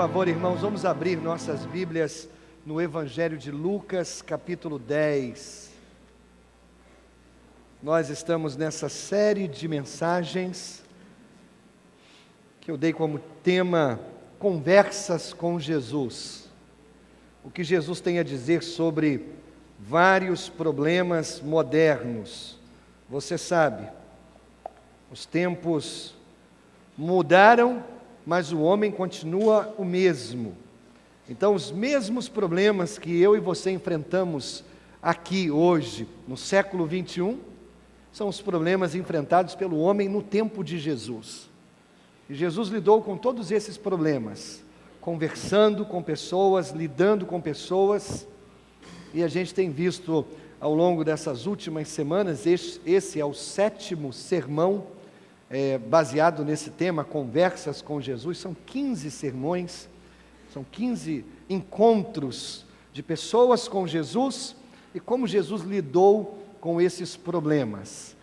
favor, irmãos, vamos abrir nossas Bíblias no Evangelho de Lucas, capítulo 10. Nós estamos nessa série de mensagens que eu dei como tema Conversas com Jesus. O que Jesus tem a dizer sobre vários problemas modernos. Você sabe, os tempos mudaram, mas o homem continua o mesmo. Então, os mesmos problemas que eu e você enfrentamos aqui hoje, no século 21, são os problemas enfrentados pelo homem no tempo de Jesus. E Jesus lidou com todos esses problemas, conversando com pessoas, lidando com pessoas, e a gente tem visto ao longo dessas últimas semanas, esse é o 7º sermão, baseado nesse tema, Conversas com Jesus. São 15 sermões, são 15 encontros de pessoas com Jesus e como Jesus lidou com esses problemas,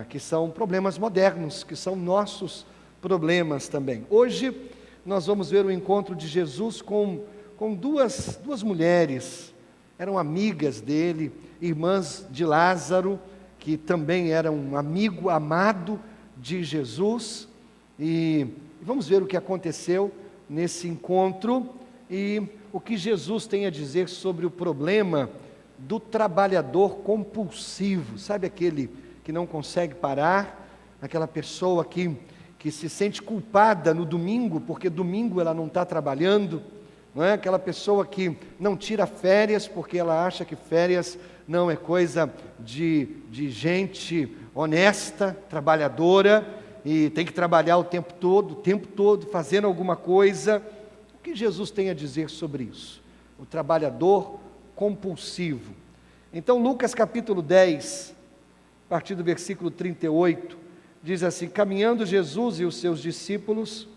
que são problemas modernos, que são nossos problemas também. Hoje nós vamos ver o encontro de Jesus com duas mulheres, eram amigas dele, irmãs de Lázaro, que também era um amigo amado de Jesus, e vamos ver o que aconteceu nesse encontro e o que Jesus tem a dizer sobre o problema do trabalhador compulsivo. Sabe aquele que não consegue parar, aquela pessoa que se sente culpada no domingo, porque domingo ela não está trabalhando, não é? Aquela pessoa que não tira férias, porque ela acha que férias não é coisa de gente honesta, trabalhadora, e tem que trabalhar o tempo todo, fazendo alguma coisa. O que Jesus tem a dizer sobre isso? O trabalhador compulsivo. Então, Lucas capítulo 10, a partir do versículo 38, diz assim: caminhando Jesus e os seus discípulos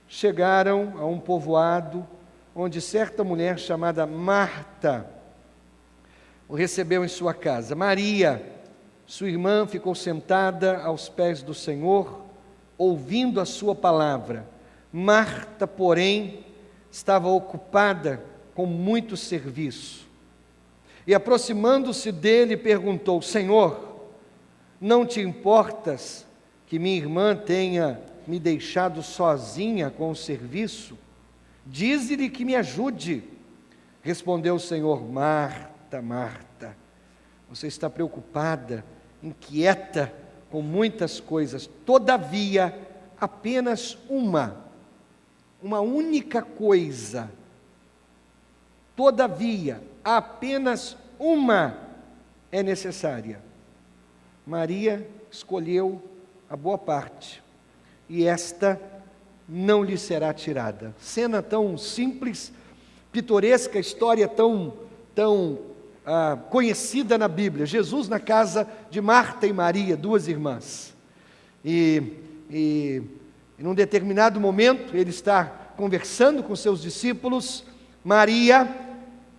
chegaram a um povoado, onde certa mulher chamada Marta o recebeu em sua casa. Maria, sua irmã, ficou sentada aos pés do Senhor, ouvindo a sua palavra. Marta, porém, estava ocupada com muito serviço. E aproximando-se dele, perguntou: Senhor, não te importas que minha irmã tenha me deixado sozinha com o serviço? Dize-lhe que me ajude. Respondeu o Senhor: Marta, Marta, você está preocupada, inquieta com muitas coisas, todavia apenas uma única coisa, todavia apenas uma é necessária. Maria escolheu a boa parte, e esta não lhe será tirada. Cena tão simples, pitoresca, história tão conhecida na Bíblia. Jesus na casa de Marta e Maria, duas irmãs. E num determinado momento, ele está conversando com seus discípulos. Maria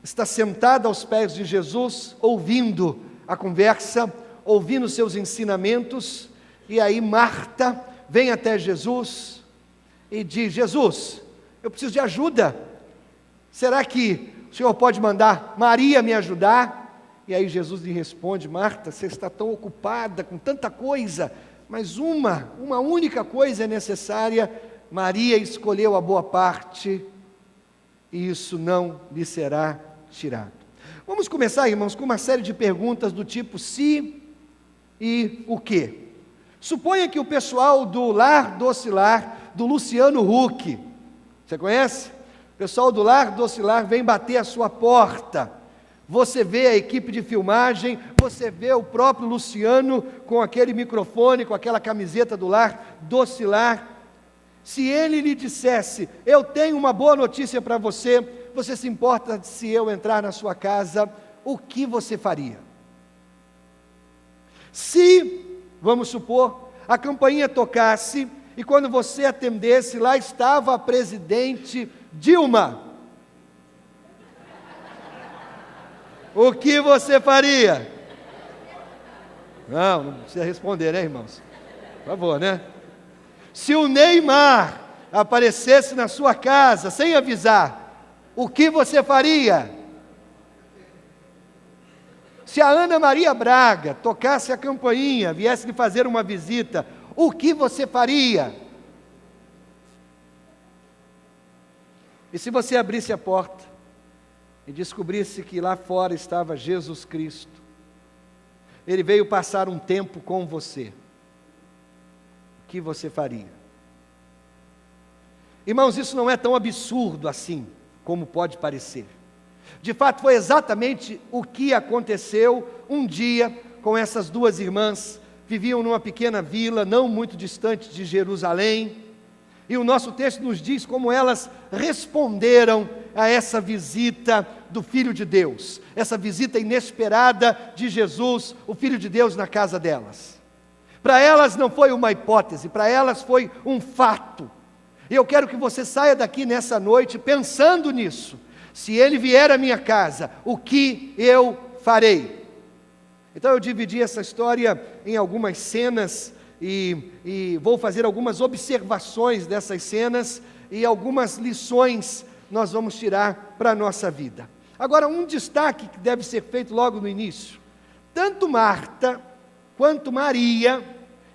está sentada aos pés de Jesus, ouvindo a conversa, ouvindo seus ensinamentos. E aí Marta vem até Jesus e diz: Jesus, eu preciso de ajuda. Será que o Senhor pode mandar Maria me ajudar? E aí Jesus lhe responde: Marta, você está tão ocupada com tanta coisa, mas uma única coisa é necessária. Maria escolheu a boa parte, e isso não lhe será tirado. Vamos começar, irmãos, com uma série de perguntas do tipo se e o quê? Suponha que o pessoal do Lar Doce Lar, do Luciano Huck, você conhece? O pessoal do Lar Doce Lar vem bater a sua porta. Você vê a equipe de filmagem, você vê o próprio Luciano com aquele microfone, com aquela camiseta do Lar Doce Lar. Se ele lhe dissesse: eu tenho uma boa notícia para você, você se importa se eu entrar na sua casa, o que você faria? Se, vamos supor, a campainha tocasse e quando você atendesse, lá estava a presidente Dilma, o que você faria? Não precisa responder, né, irmãos? Por favor, né? Se o Neymar aparecesse na sua casa sem avisar, o que você faria? Se a Ana Maria Braga tocasse a campainha, viesse lhe fazer uma visita, o que você faria? E se você abrisse a porta e descobrisse que lá fora estava Jesus Cristo, Ele veio passar um tempo com você, o que você faria? Irmãos, isso não é tão absurdo assim, como pode parecer. De fato, foi exatamente o que aconteceu um dia com essas duas irmãs. Viviam numa pequena vila, não muito distante de Jerusalém. E o nosso texto nos diz como elas responderam a essa visita do Filho de Deus. Essa visita inesperada de Jesus, o Filho de Deus, na casa delas. Para elas não foi uma hipótese, para elas foi um fato. E eu quero que você saia daqui nessa noite pensando nisso. Se Ele vier à minha casa, o que eu farei? Então eu dividi essa história em algumas cenas e vou fazer algumas observações dessas cenas e algumas lições nós vamos tirar para a nossa vida. Agora, um destaque que deve ser feito logo no início. Tanto Marta quanto Maria,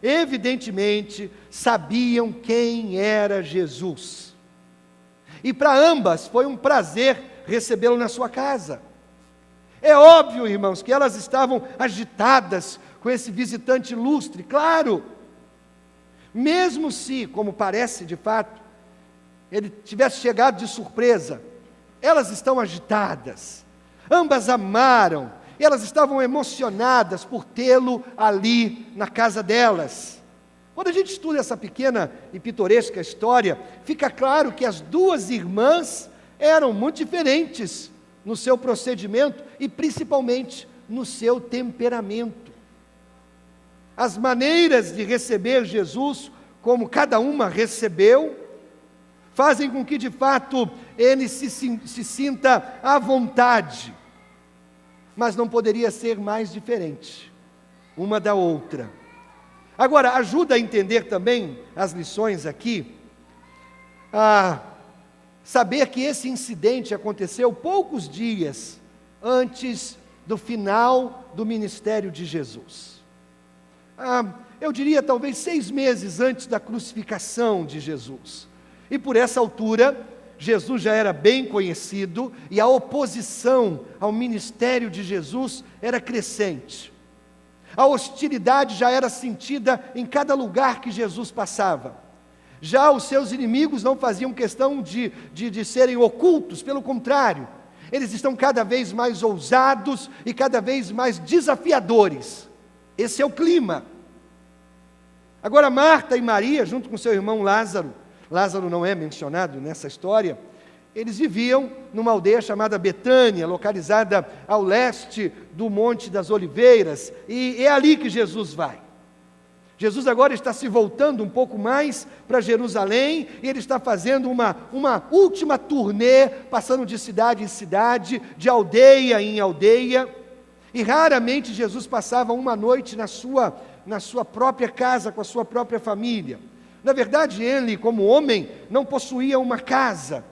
evidentemente, sabiam quem era Jesus. E para ambas foi um prazer recebê-lo na sua casa. É óbvio, irmãos, que elas estavam agitadas com esse visitante ilustre, claro. Mesmo se, como parece de fato, ele tivesse chegado de surpresa, elas estão agitadas. Ambas amaram, elas estavam emocionadas por tê-lo ali na casa delas. Quando a gente estuda essa pequena e pitoresca história, fica claro que as duas irmãs eram muito diferentes no seu procedimento e principalmente no seu temperamento. As maneiras de receber Jesus, como cada uma recebeu, fazem com que de fato ele se sinta à vontade, mas não poderia ser mais diferente uma da outra. Agora, ajuda a entender também as lições aqui, a saber que esse incidente aconteceu poucos dias antes do final do ministério de Jesus. Eu diria talvez 6 meses antes da crucificação de Jesus. E por essa altura, Jesus já era bem conhecido e a oposição ao ministério de Jesus era crescente. A hostilidade já era sentida em cada lugar que Jesus passava. Já os seus inimigos não faziam questão de serem ocultos, pelo contrário, eles estão cada vez mais ousados e cada vez mais desafiadores. Esse é o clima. Agora Marta e Maria, junto com seu irmão Lázaro não é mencionado nessa história, eles viviam numa aldeia chamada Betânia, localizada ao leste do Monte das Oliveiras, e é ali que Jesus vai. Jesus agora está se voltando um pouco mais para Jerusalém, e ele está fazendo uma última turnê, passando de cidade em cidade, de aldeia em aldeia, e raramente Jesus passava uma noite na sua própria casa, com a sua própria família. Na verdade, ele, como homem, não possuía uma casa,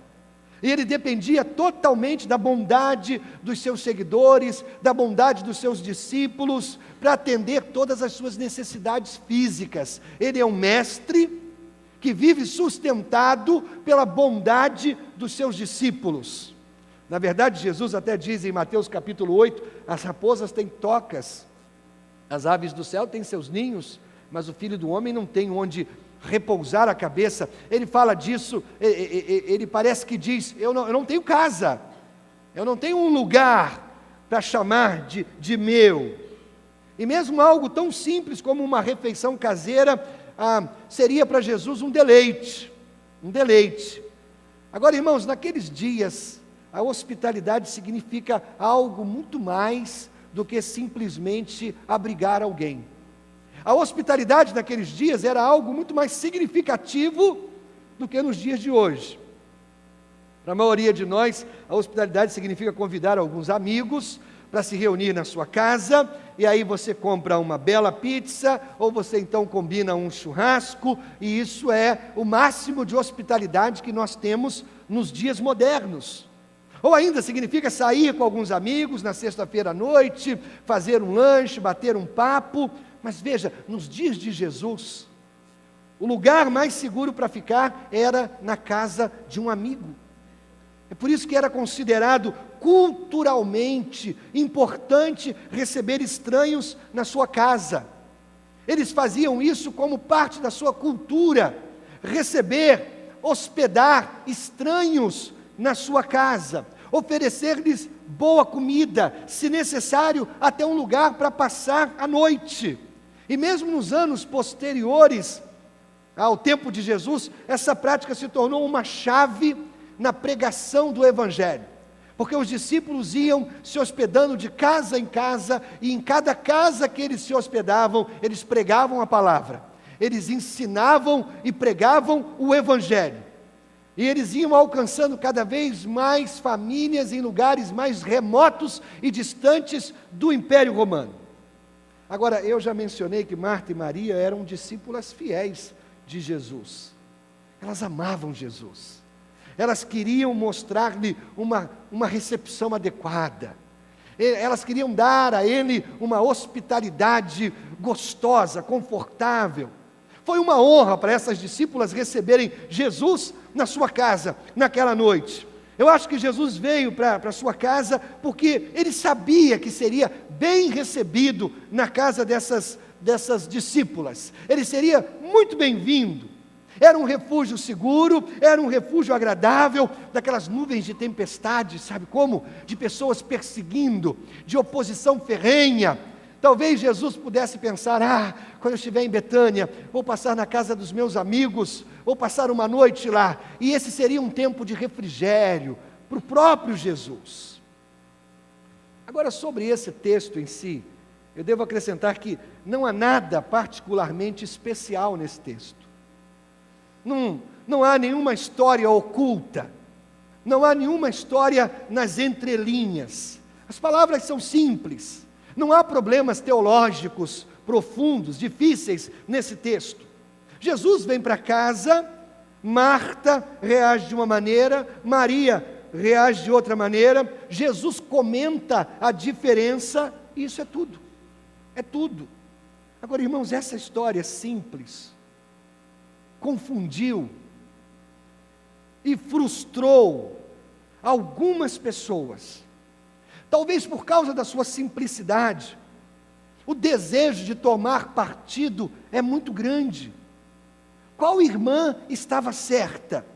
e ele dependia totalmente da bondade dos seus seguidores, da bondade dos seus discípulos, para atender todas as suas necessidades físicas. Ele é um mestre que vive sustentado pela bondade dos seus discípulos. Na verdade, Jesus até diz em Mateus capítulo 8, as raposas têm tocas, as aves do céu têm seus ninhos, mas o Filho do Homem não tem onde repousar a cabeça. Ele fala disso, ele parece que diz, eu não tenho casa, eu não tenho um lugar para chamar de meu. E mesmo algo tão simples como uma refeição caseira, seria para Jesus um deleite. Agora, irmãos, naqueles dias, a hospitalidade significa algo muito mais do que simplesmente abrigar alguém. A hospitalidade naqueles dias era algo muito mais significativo do que nos dias de hoje. Para a maioria de nós, a hospitalidade significa convidar alguns amigos para se reunir na sua casa e aí você compra uma bela pizza, ou você então combina um churrasco, e isso é o máximo de hospitalidade que nós temos nos dias modernos. Ou ainda significa sair com alguns amigos na sexta-feira à noite, fazer um lanche, bater um papo. Mas veja, nos dias de Jesus, o lugar mais seguro para ficar era na casa de um amigo. É por isso que era considerado culturalmente importante receber estranhos na sua casa. Eles faziam isso como parte da sua cultura, receber, hospedar estranhos na sua casa, oferecer-lhes boa comida, se necessário, até um lugar para passar a noite. E mesmo nos anos posteriores ao tempo de Jesus, essa prática se tornou uma chave na pregação do Evangelho, porque os discípulos iam se hospedando de casa em casa, e em cada casa que eles se hospedavam, eles pregavam a palavra, eles ensinavam e pregavam o Evangelho. E eles iam alcançando cada vez mais famílias em lugares mais remotos e distantes do Império Romano. Agora, eu já mencionei que Marta e Maria eram discípulas fiéis de Jesus. Elas amavam Jesus. Elas queriam mostrar-lhe uma recepção adequada. Elas queriam dar a ele uma hospitalidade gostosa, confortável. Foi uma honra para essas discípulas receberem Jesus na sua casa, naquela noite. Eu acho que Jesus veio para a sua casa porque ele sabia que seria bem recebido na casa dessas discípulas. Ele seria muito bem-vindo. Era um refúgio seguro, era um refúgio agradável, daquelas nuvens de tempestade, sabe como? De pessoas perseguindo, de oposição ferrenha. Talvez Jesus pudesse pensar, quando eu estiver em Betânia, vou passar na casa dos meus amigos, vou passar uma noite lá, e esse seria um tempo de refrigério para o próprio Jesus. Agora, sobre esse texto em si, eu devo acrescentar que não há nada particularmente especial nesse texto. Não há nenhuma história oculta, não há nenhuma história nas entrelinhas. As palavras são simples. Não há problemas teológicos profundos, difíceis nesse texto. Jesus vem para casa, Marta reage de uma maneira, Maria reage de outra maneira, Jesus comenta a diferença, e isso é tudo. É tudo. Agora, irmãos, essa história simples confundiu e frustrou algumas pessoas. Talvez por causa da sua simplicidade, o desejo de tomar partido é muito grande. Qual irmã estava certa?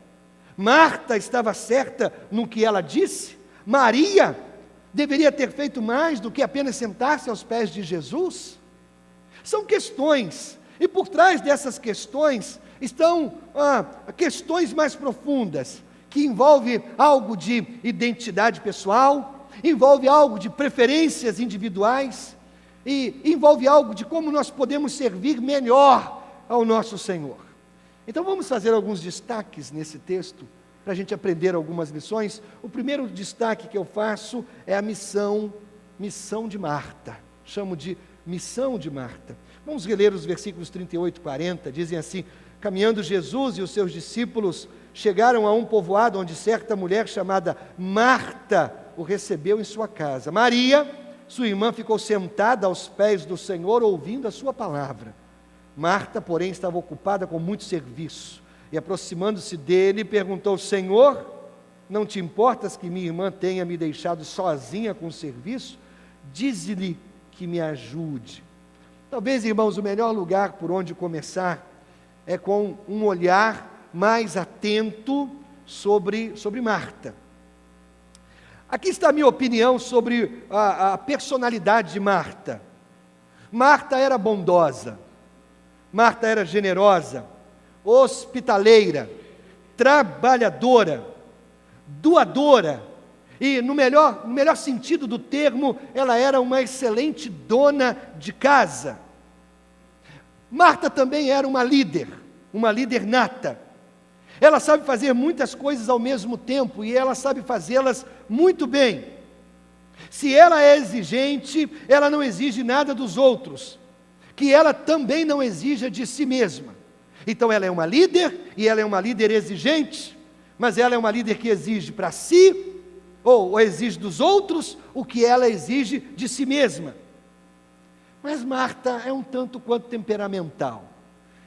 Marta estava certa no que ela disse? Maria deveria ter feito mais do que apenas sentar-se aos pés de Jesus? São questões, e por trás dessas questões estão questões mais profundas, que envolvem algo de identidade pessoal, envolve algo de preferências individuais, e envolve algo de como nós podemos servir melhor ao nosso Senhor. Então vamos fazer alguns destaques nesse texto, para a gente aprender algumas lições. O primeiro destaque que eu faço é a missão de Marta. Chamo de missão de Marta. Vamos reler os versículos 38 e 40, dizem assim: caminhando Jesus e os seus discípulos chegaram a um povoado onde certa mulher chamada Marta o recebeu em sua casa. Maria, sua irmã, ficou sentada aos pés do Senhor, ouvindo a sua palavra. Marta, porém, estava ocupada com muito serviço, e aproximando-se dele, perguntou: Senhor, não te importas que minha irmã tenha me deixado sozinha com o serviço? Dize-lhe que me ajude. Talvez, irmãos, o melhor lugar por onde começar é com um olhar mais atento sobre Marta. Aqui está a minha opinião sobre a personalidade de Marta. Marta era bondosa, Marta era generosa, hospitaleira, trabalhadora, doadora, e no melhor sentido do termo, ela era uma excelente dona de casa. Marta também era uma líder nata. Ela sabe fazer muitas coisas ao mesmo tempo, e ela sabe fazê-las muito bem. Se ela é exigente, ela não exige nada dos outros, que ela também não exija de si mesma. Então ela é uma líder, e ela é uma líder exigente, mas ela é uma líder que exige para si, ou exige dos outros, o que ela exige de si mesma. Mas Marta é um tanto quanto temperamental,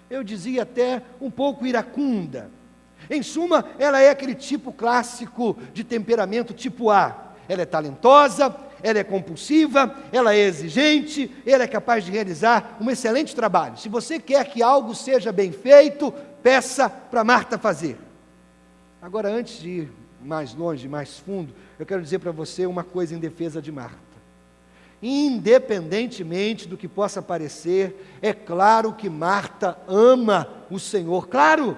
eu dizia até um pouco iracunda. Em suma, ela é aquele tipo clássico de temperamento tipo A. Ela é talentosa, ela é compulsiva, ela é exigente, ela é capaz de realizar um excelente trabalho. Se você quer que algo seja bem feito, peça para Marta fazer. Agora, antes de ir mais longe, mais fundo, eu quero dizer para você uma coisa em defesa de Marta. Independentemente do que possa parecer, é claro que Marta ama o Senhor, claro.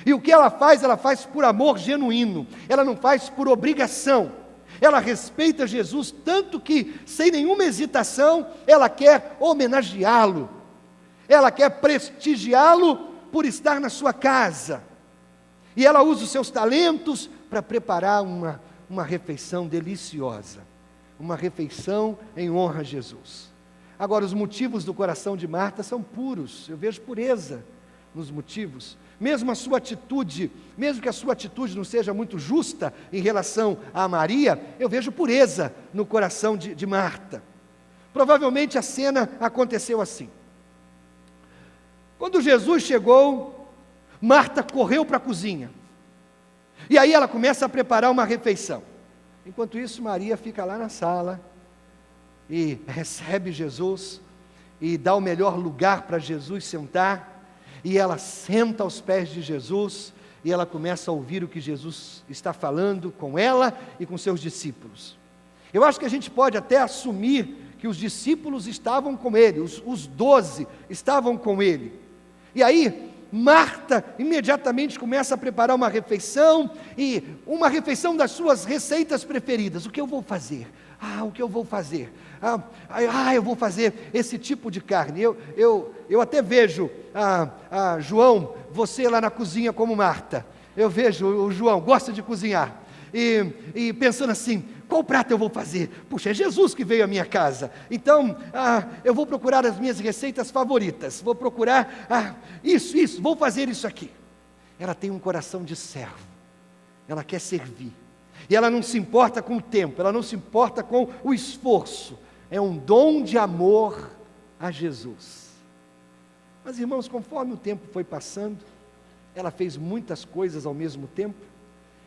E o que ela faz por amor genuíno, ela não faz por obrigação. Ela respeita Jesus tanto que, sem nenhuma hesitação, ela quer homenageá-lo, ela quer prestigiá-lo por estar na sua casa. E ela usa os seus talentos para preparar uma refeição deliciosa, uma refeição em honra a Jesus. Agora, os motivos do coração de Marta são puros, eu vejo pureza nos motivos. Mesmo a sua atitude, mesmo que a sua atitude não seja muito justa em relação a Maria, eu vejo pureza no coração de Marta. Provavelmente a cena aconteceu assim. Quando Jesus chegou, Marta correu para a cozinha. E aí ela começa a preparar uma refeição. Enquanto isso, Maria fica lá na sala e recebe Jesus e dá o melhor lugar para Jesus sentar. E ela senta aos pés de Jesus e ela começa a ouvir o que Jesus está falando com ela e com seus discípulos. Eu acho que a gente pode até assumir que os discípulos estavam com ele, os 12 estavam com ele. E aí, Marta imediatamente começa a preparar uma refeição, e uma refeição das suas receitas preferidas. O que eu vou fazer? O que eu vou fazer? Eu vou fazer esse tipo de carne. Eu até vejo, João, você lá na cozinha como Marta. Eu vejo o João, gosta de cozinhar. E pensando assim, qual prato eu vou fazer? Puxa, é Jesus que veio à minha casa. Então, eu vou procurar as minhas receitas favoritas. Vou procurar, vou fazer isso aqui. Ela tem um coração de servo. Ela quer servir. E ela não se importa com o tempo, ela não se importa com o esforço. É um dom de amor a Jesus. Mas, irmãos, conforme o tempo foi passando, ela fez muitas coisas ao mesmo tempo.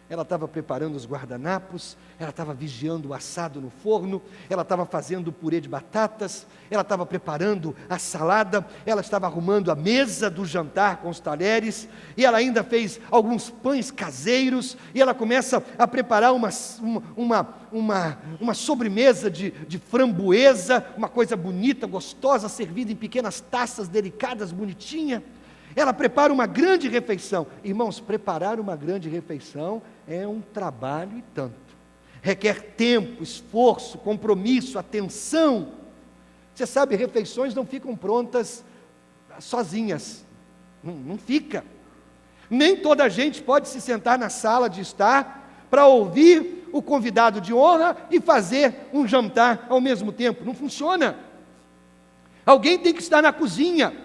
Ela estava preparando os guardanapos, ela estava vigiando o assado no forno, ela estava fazendo o purê de batatas, ela estava preparando a salada, ela estava arrumando a mesa do jantar com os talheres, e ela ainda fez alguns pães caseiros, e ela começa a preparar uma sobremesa de framboesa, uma coisa bonita, gostosa, servida em pequenas taças delicadas, bonitinha. Ela prepara uma grande refeição. Irmãos, preparar uma grande refeição é um trabalho e tanto. Requer tempo, esforço, compromisso, atenção. Você sabe, refeições não ficam prontas sozinhas. Não fica. Nem toda a gente pode se sentar na sala de estar para ouvir o convidado de honra e fazer um jantar ao mesmo tempo. Não funciona. Alguém tem que estar na cozinha,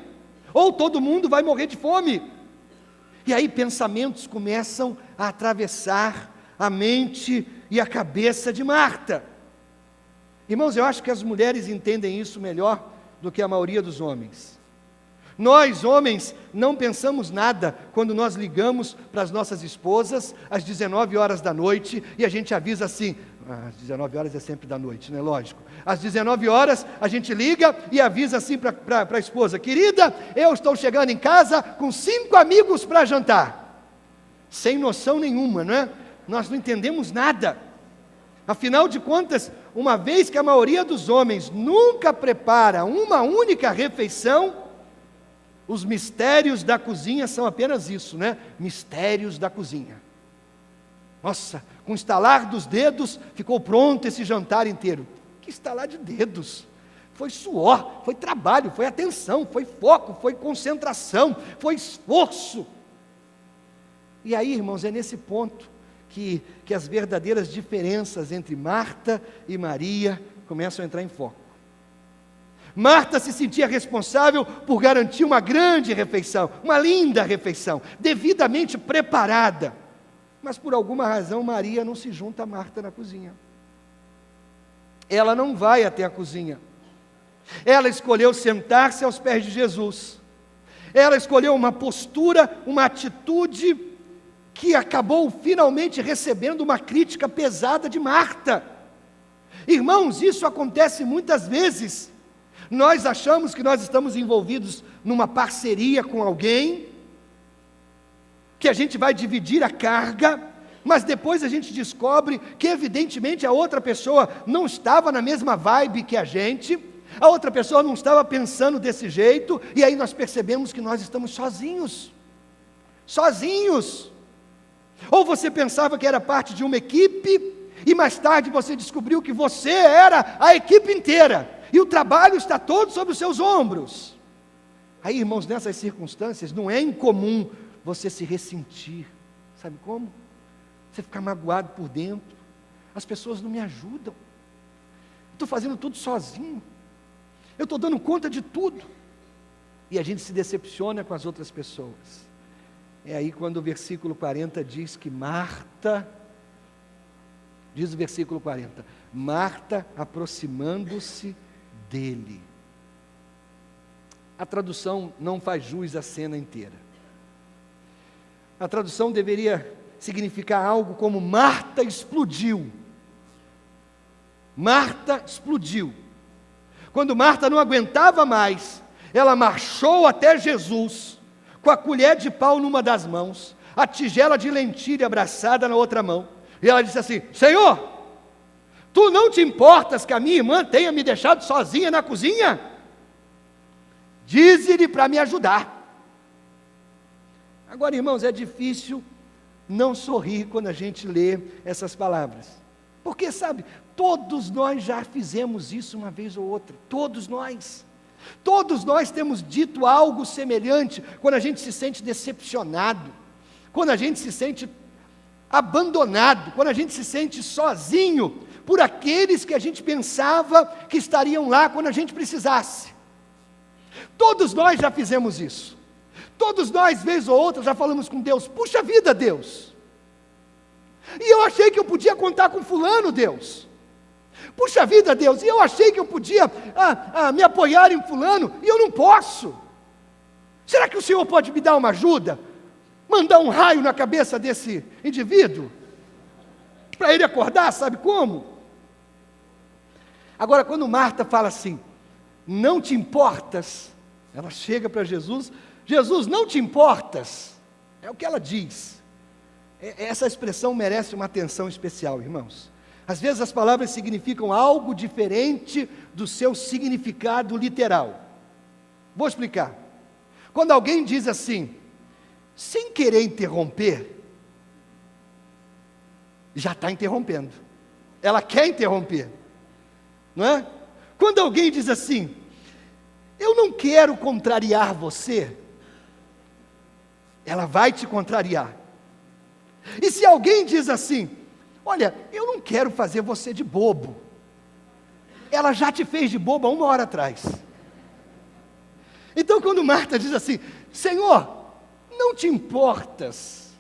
ou todo mundo vai morrer de fome. E aí pensamentos começam a atravessar a mente e a cabeça de Marta. Irmãos, eu acho que as mulheres entendem isso melhor do que a maioria dos homens. Nós, homens, não pensamos nada quando nós ligamos para as nossas esposas às 19 horas da noite e a gente avisa assim, às 19 horas é sempre da noite, né? Lógico. Às 19 horas a gente liga e avisa assim para a esposa, querida, eu estou chegando em casa com 5 amigos para jantar. Sem noção nenhuma, não é? Nós não entendemos nada. Afinal de contas, uma vez que a maioria dos homens nunca prepara uma única refeição, os mistérios da cozinha são apenas isso, né? Mistérios da cozinha. Nossa, com o estalar dos dedos, ficou pronto esse jantar inteiro. Que estalar de dedos? Foi suor, foi trabalho, foi atenção, foi foco, foi concentração, foi esforço. E aí, irmãos, é nesse ponto que as verdadeiras diferenças entre Marta e Maria começam a entrar em foco. Marta se sentia responsável por garantir uma grande refeição, uma linda refeição, devidamente preparada. Mas por alguma razão Maria não se junta a Marta na cozinha. Ela não vai até a cozinha. Ela escolheu sentar-se aos pés de Jesus. Ela escolheu uma postura, uma atitude que acabou finalmente recebendo uma crítica pesada de Marta. Irmãos, isso acontece muitas vezes. Nós achamos que nós estamos envolvidos numa parceria com alguém, que a gente vai dividir a carga, mas depois a gente descobre que evidentemente a outra pessoa não estava na mesma vibe que a gente, a outra pessoa não estava pensando desse jeito, e aí nós percebemos que nós estamos sozinhos. Ou você pensava que era parte de uma equipe, e mais tarde você descobriu que você era a equipe inteira, e o trabalho está todo sobre os seus ombros. Aí, irmãos, nessas circunstâncias, não é incomum você se ressentir. Sabe como? Você ficar magoado por dentro. As pessoas não me ajudam. Estou fazendo tudo sozinho. Eu estou dando conta de tudo. E a gente se decepciona com as outras pessoas. É aí quando o versículo 40 diz que Marta, diz o versículo 40, Marta aproximando-se dele. A tradução não faz jus à cena inteira. A tradução deveria significar algo como Marta explodiu. Marta explodiu. Quando Marta não aguentava mais, ela marchou até Jesus, com a colher de pau numa das mãos, a tigela de lentilha abraçada na outra mão, e ela disse assim: Senhor, tu não te importas que a minha irmã tenha me deixado sozinha na cozinha? Dize-lhe para me ajudar. Agora, irmãos, é difícil não sorrir quando a gente lê essas palavras, porque sabe, todos nós já fizemos isso uma vez ou outra, todos nós temos dito algo semelhante, quando a gente se sente decepcionado, quando a gente se sente abandonado, quando a gente se sente sozinho, por aqueles que a gente pensava que estariam lá quando a gente precisasse. Todos nós já fizemos isso. Todos nós, vez ou outra, já falamos com Deus: puxa vida, Deus, e eu achei que eu podia contar com fulano, Deus. Puxa vida, Deus, e eu achei que eu podia me apoiar em fulano, e eu não posso. Será que o Senhor pode me dar uma ajuda? Mandar um raio na cabeça desse indivíduo? Para ele acordar, sabe como? Agora, quando Marta fala assim, não te importas, ela chega para Jesus, Jesus, não te importas, é o que ela diz. Essa expressão merece uma atenção especial, irmãos. Às vezes as palavras significam algo diferente do seu significado literal. Vou explicar. Quando alguém diz assim, sem querer interromper, já está interrompendo. Ela quer interromper, não é? Quando alguém diz assim, eu não quero contrariar você, ela vai te contrariar. E se alguém diz assim, olha, eu não quero fazer você de bobo, ela já te fez de bobo há 1 hora atrás. Então quando Marta diz assim, Senhor, não te importas,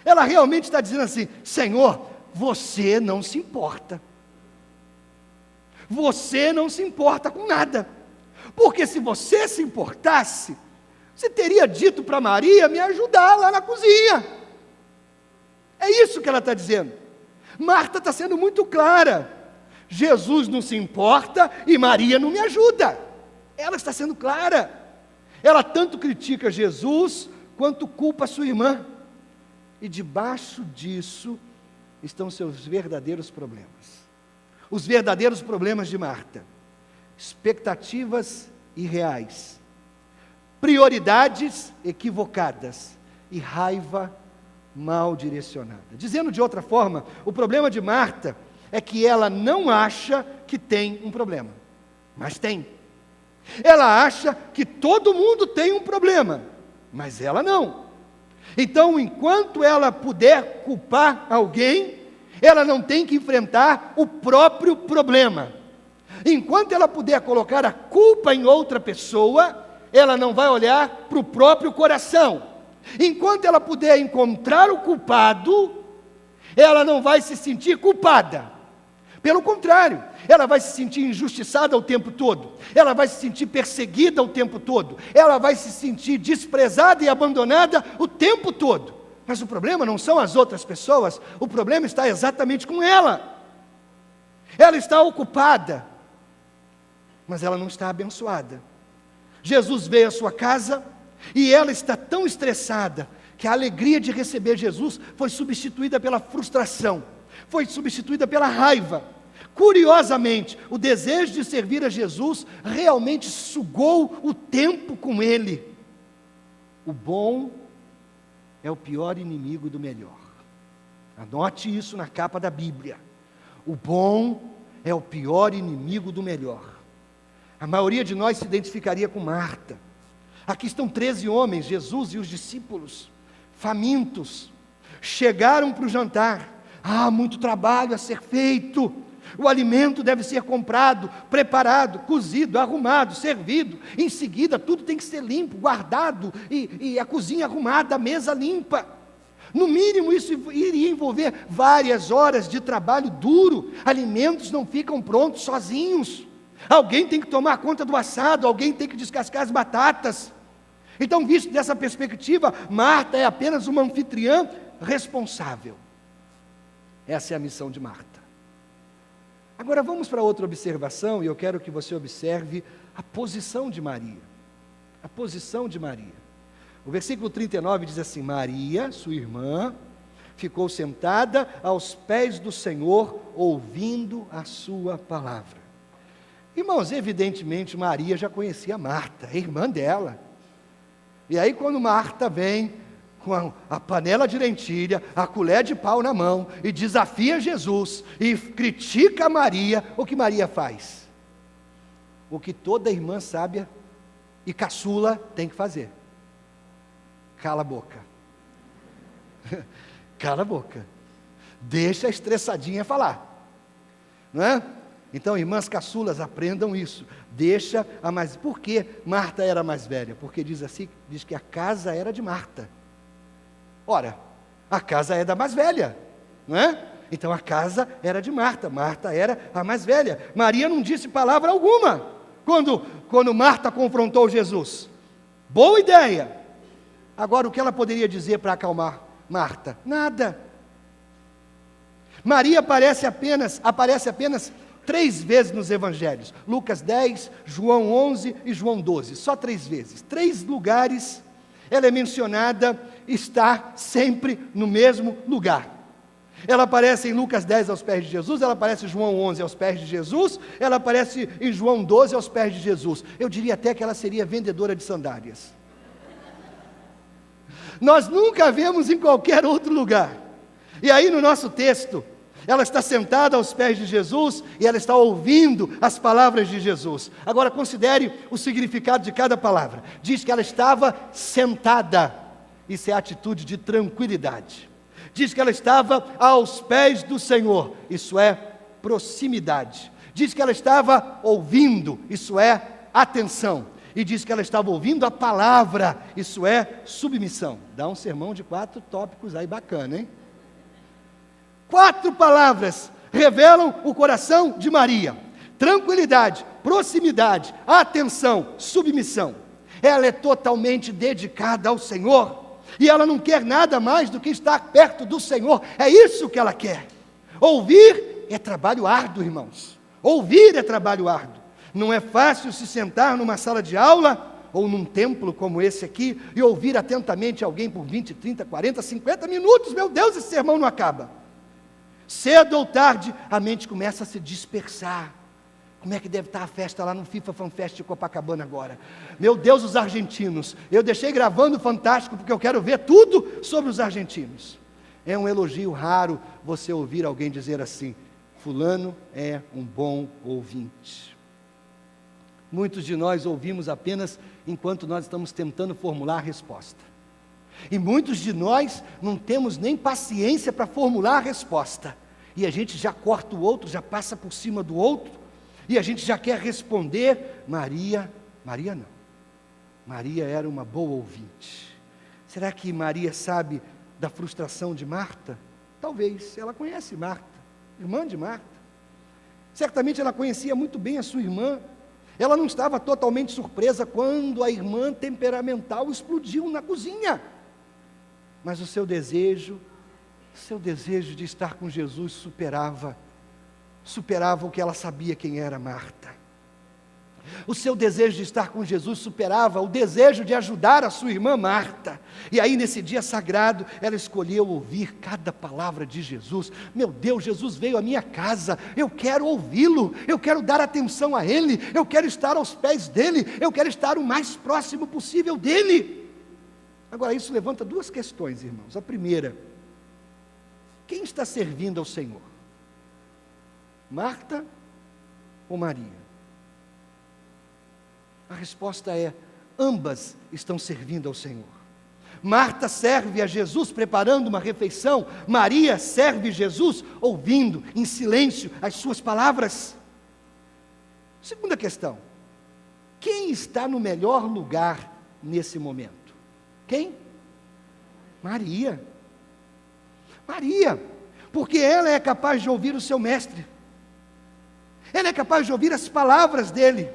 ela realmente está dizendo assim, Senhor, você não se importa. Você não se importa com nada, porque se você se importasse, você teria dito para Maria me ajudar lá na cozinha. É isso que ela está dizendo. Marta está sendo muito clara, Jesus não se importa e Maria não me ajuda. Ela está sendo clara, ela tanto critica Jesus, quanto culpa sua irmã, e debaixo disso estão seus verdadeiros problemas. Os verdadeiros problemas de Marta: expectativas irreais, prioridades equivocadas e raiva mal direcionada. Dizendo de outra forma, o problema de Marta é que ela não acha que tem um problema, mas tem. Ela acha que todo mundo tem um problema, mas ela não. Então, enquanto ela puder culpar alguém, ela não tem que enfrentar o próprio problema. Enquanto ela puder colocar a culpa em outra pessoa, ela não vai olhar para o próprio coração. Enquanto ela puder encontrar o culpado, ela não vai se sentir culpada. Pelo contrário, ela vai se sentir injustiçada o tempo todo, ela vai se sentir perseguida o tempo todo, ela vai se sentir desprezada e abandonada o tempo todo. Mas o problema não são as outras pessoas, o problema está exatamente com ela. Ela está ocupada, mas ela não está abençoada. Jesus veio à sua casa e ela está tão estressada que a alegria de receber Jesus foi substituída pela frustração, foi substituída pela raiva. Curiosamente, o desejo de servir a Jesus realmente sugou o tempo com ele. O bom é o pior inimigo do melhor. Anote isso na capa da Bíblia. O bom é o pior inimigo do melhor. A maioria de nós se identificaria com Marta. Aqui estão 13 homens, Jesus e os discípulos, famintos, chegaram para o jantar. Muito trabalho a ser feito. O alimento deve ser comprado, preparado, cozido, arrumado, servido. Em seguida, tudo tem que ser limpo, guardado, e a cozinha arrumada, a mesa limpa. No mínimo, isso iria envolver várias horas de trabalho duro. Alimentos não ficam prontos sozinhos. Alguém tem que tomar conta do assado, alguém tem que descascar as batatas. Então, visto dessa perspectiva, Marta é apenas uma anfitriã responsável. Essa é a missão de Marta. Agora vamos para outra observação, e eu quero que você observe a posição de Maria. A posição de Maria. O versículo 39 diz assim: Maria, sua irmã, ficou sentada aos pés do Senhor, ouvindo a sua palavra. Irmãos, evidentemente Maria já conhecia Marta, a irmã dela. E aí quando Marta vem com a panela de lentilha, a colher de pau na mão, e desafia Jesus, e critica Maria, o que Maria faz? O que toda irmã sábia e caçula tem que fazer: cala a boca. Cala a boca. Deixa a estressadinha falar. Não é? Então, irmãs caçulas, aprendam isso. Deixa a mais... Por que Marta era mais velha? Porque diz que a casa era de Marta. Ora, a casa é da mais velha, não é? Então a casa era de Marta, Marta era a mais velha. Maria não disse palavra alguma quando Marta confrontou Jesus. Boa ideia. Agora, o que ela poderia dizer para acalmar Marta? Nada. Maria aparece apenas 3 vezes nos evangelhos: Lucas 10, João 11 e João 12, só 3 vezes. 3 lugares ela é mencionada, está sempre no mesmo lugar. Ela aparece em Lucas 10 aos pés de Jesus, ela aparece em João 11 aos pés de Jesus, ela aparece em João 12 aos pés de Jesus. Eu diria até que ela seria vendedora de sandálias. Nós nunca vemos em qualquer outro lugar. E aí no nosso texto, ela está sentada aos pés de Jesus e ela está ouvindo as palavras de Jesus. Agora considere o significado de cada palavra. Diz que ela estava sentada. Isso é atitude de tranquilidade. Diz que ela estava aos pés do Senhor. Isso é proximidade. Diz que ela estava ouvindo. Isso é atenção. E diz que ela estava ouvindo a palavra. Isso é submissão. Dá um sermão de 4 tópicos aí bacana, hein? 4 palavras revelam o coração de Maria: tranquilidade, proximidade, atenção, submissão. Ela é totalmente dedicada ao Senhor, e ela não quer nada mais do que estar perto do Senhor. É isso que ela quer. Ouvir é trabalho árduo, irmãos. Ouvir é trabalho árduo. Não é fácil se sentar numa sala de aula ou num templo como esse aqui e ouvir atentamente alguém por 20, 30, 40, 50 minutos. Meu Deus, esse sermão não acaba. Cedo ou tarde, a mente começa a se dispersar. Como é que deve estar a festa lá no FIFA Fan Fest de Copacabana agora? Meu Deus, os argentinos. Eu deixei gravando o Fantástico porque eu quero ver tudo sobre os argentinos. É um elogio raro você ouvir alguém dizer assim: fulano é um bom ouvinte. Muitos de nós ouvimos apenas enquanto nós estamos tentando formular a resposta. E muitos de nós não temos nem paciência para formular a resposta. E a gente já corta o outro, já passa por cima do outro, e a gente já quer responder. Maria não. Maria era uma boa ouvinte. Será que Maria sabe da frustração de Marta? Talvez. Ela conhece Marta, irmã de Marta. Certamente ela conhecia muito bem a sua irmã. Ela não estava totalmente surpresa quando a irmã temperamental explodiu na cozinha. Mas o seu desejo de estar com Jesus superava o que ela sabia quem era Marta. O seu desejo de estar com Jesus superava o desejo de ajudar a sua irmã Marta. E aí nesse dia sagrado, ela escolheu ouvir cada palavra de Jesus. Meu Deus, Jesus veio à minha casa, eu quero ouvi-lo, eu quero dar atenção a Ele, eu quero estar aos pés dEle, eu quero estar o mais próximo possível dEle. Agora isso levanta duas questões, irmãos. A primeira, quem está servindo ao Senhor? Marta ou Maria? A resposta é: ambas estão servindo ao Senhor. Marta serve a Jesus preparando uma refeição, Maria serve Jesus ouvindo em silêncio as suas palavras. Segunda questão: quem está no melhor lugar nesse momento? Quem? Maria, porque ela é capaz de ouvir o seu mestre, ela é capaz de ouvir as palavras dele.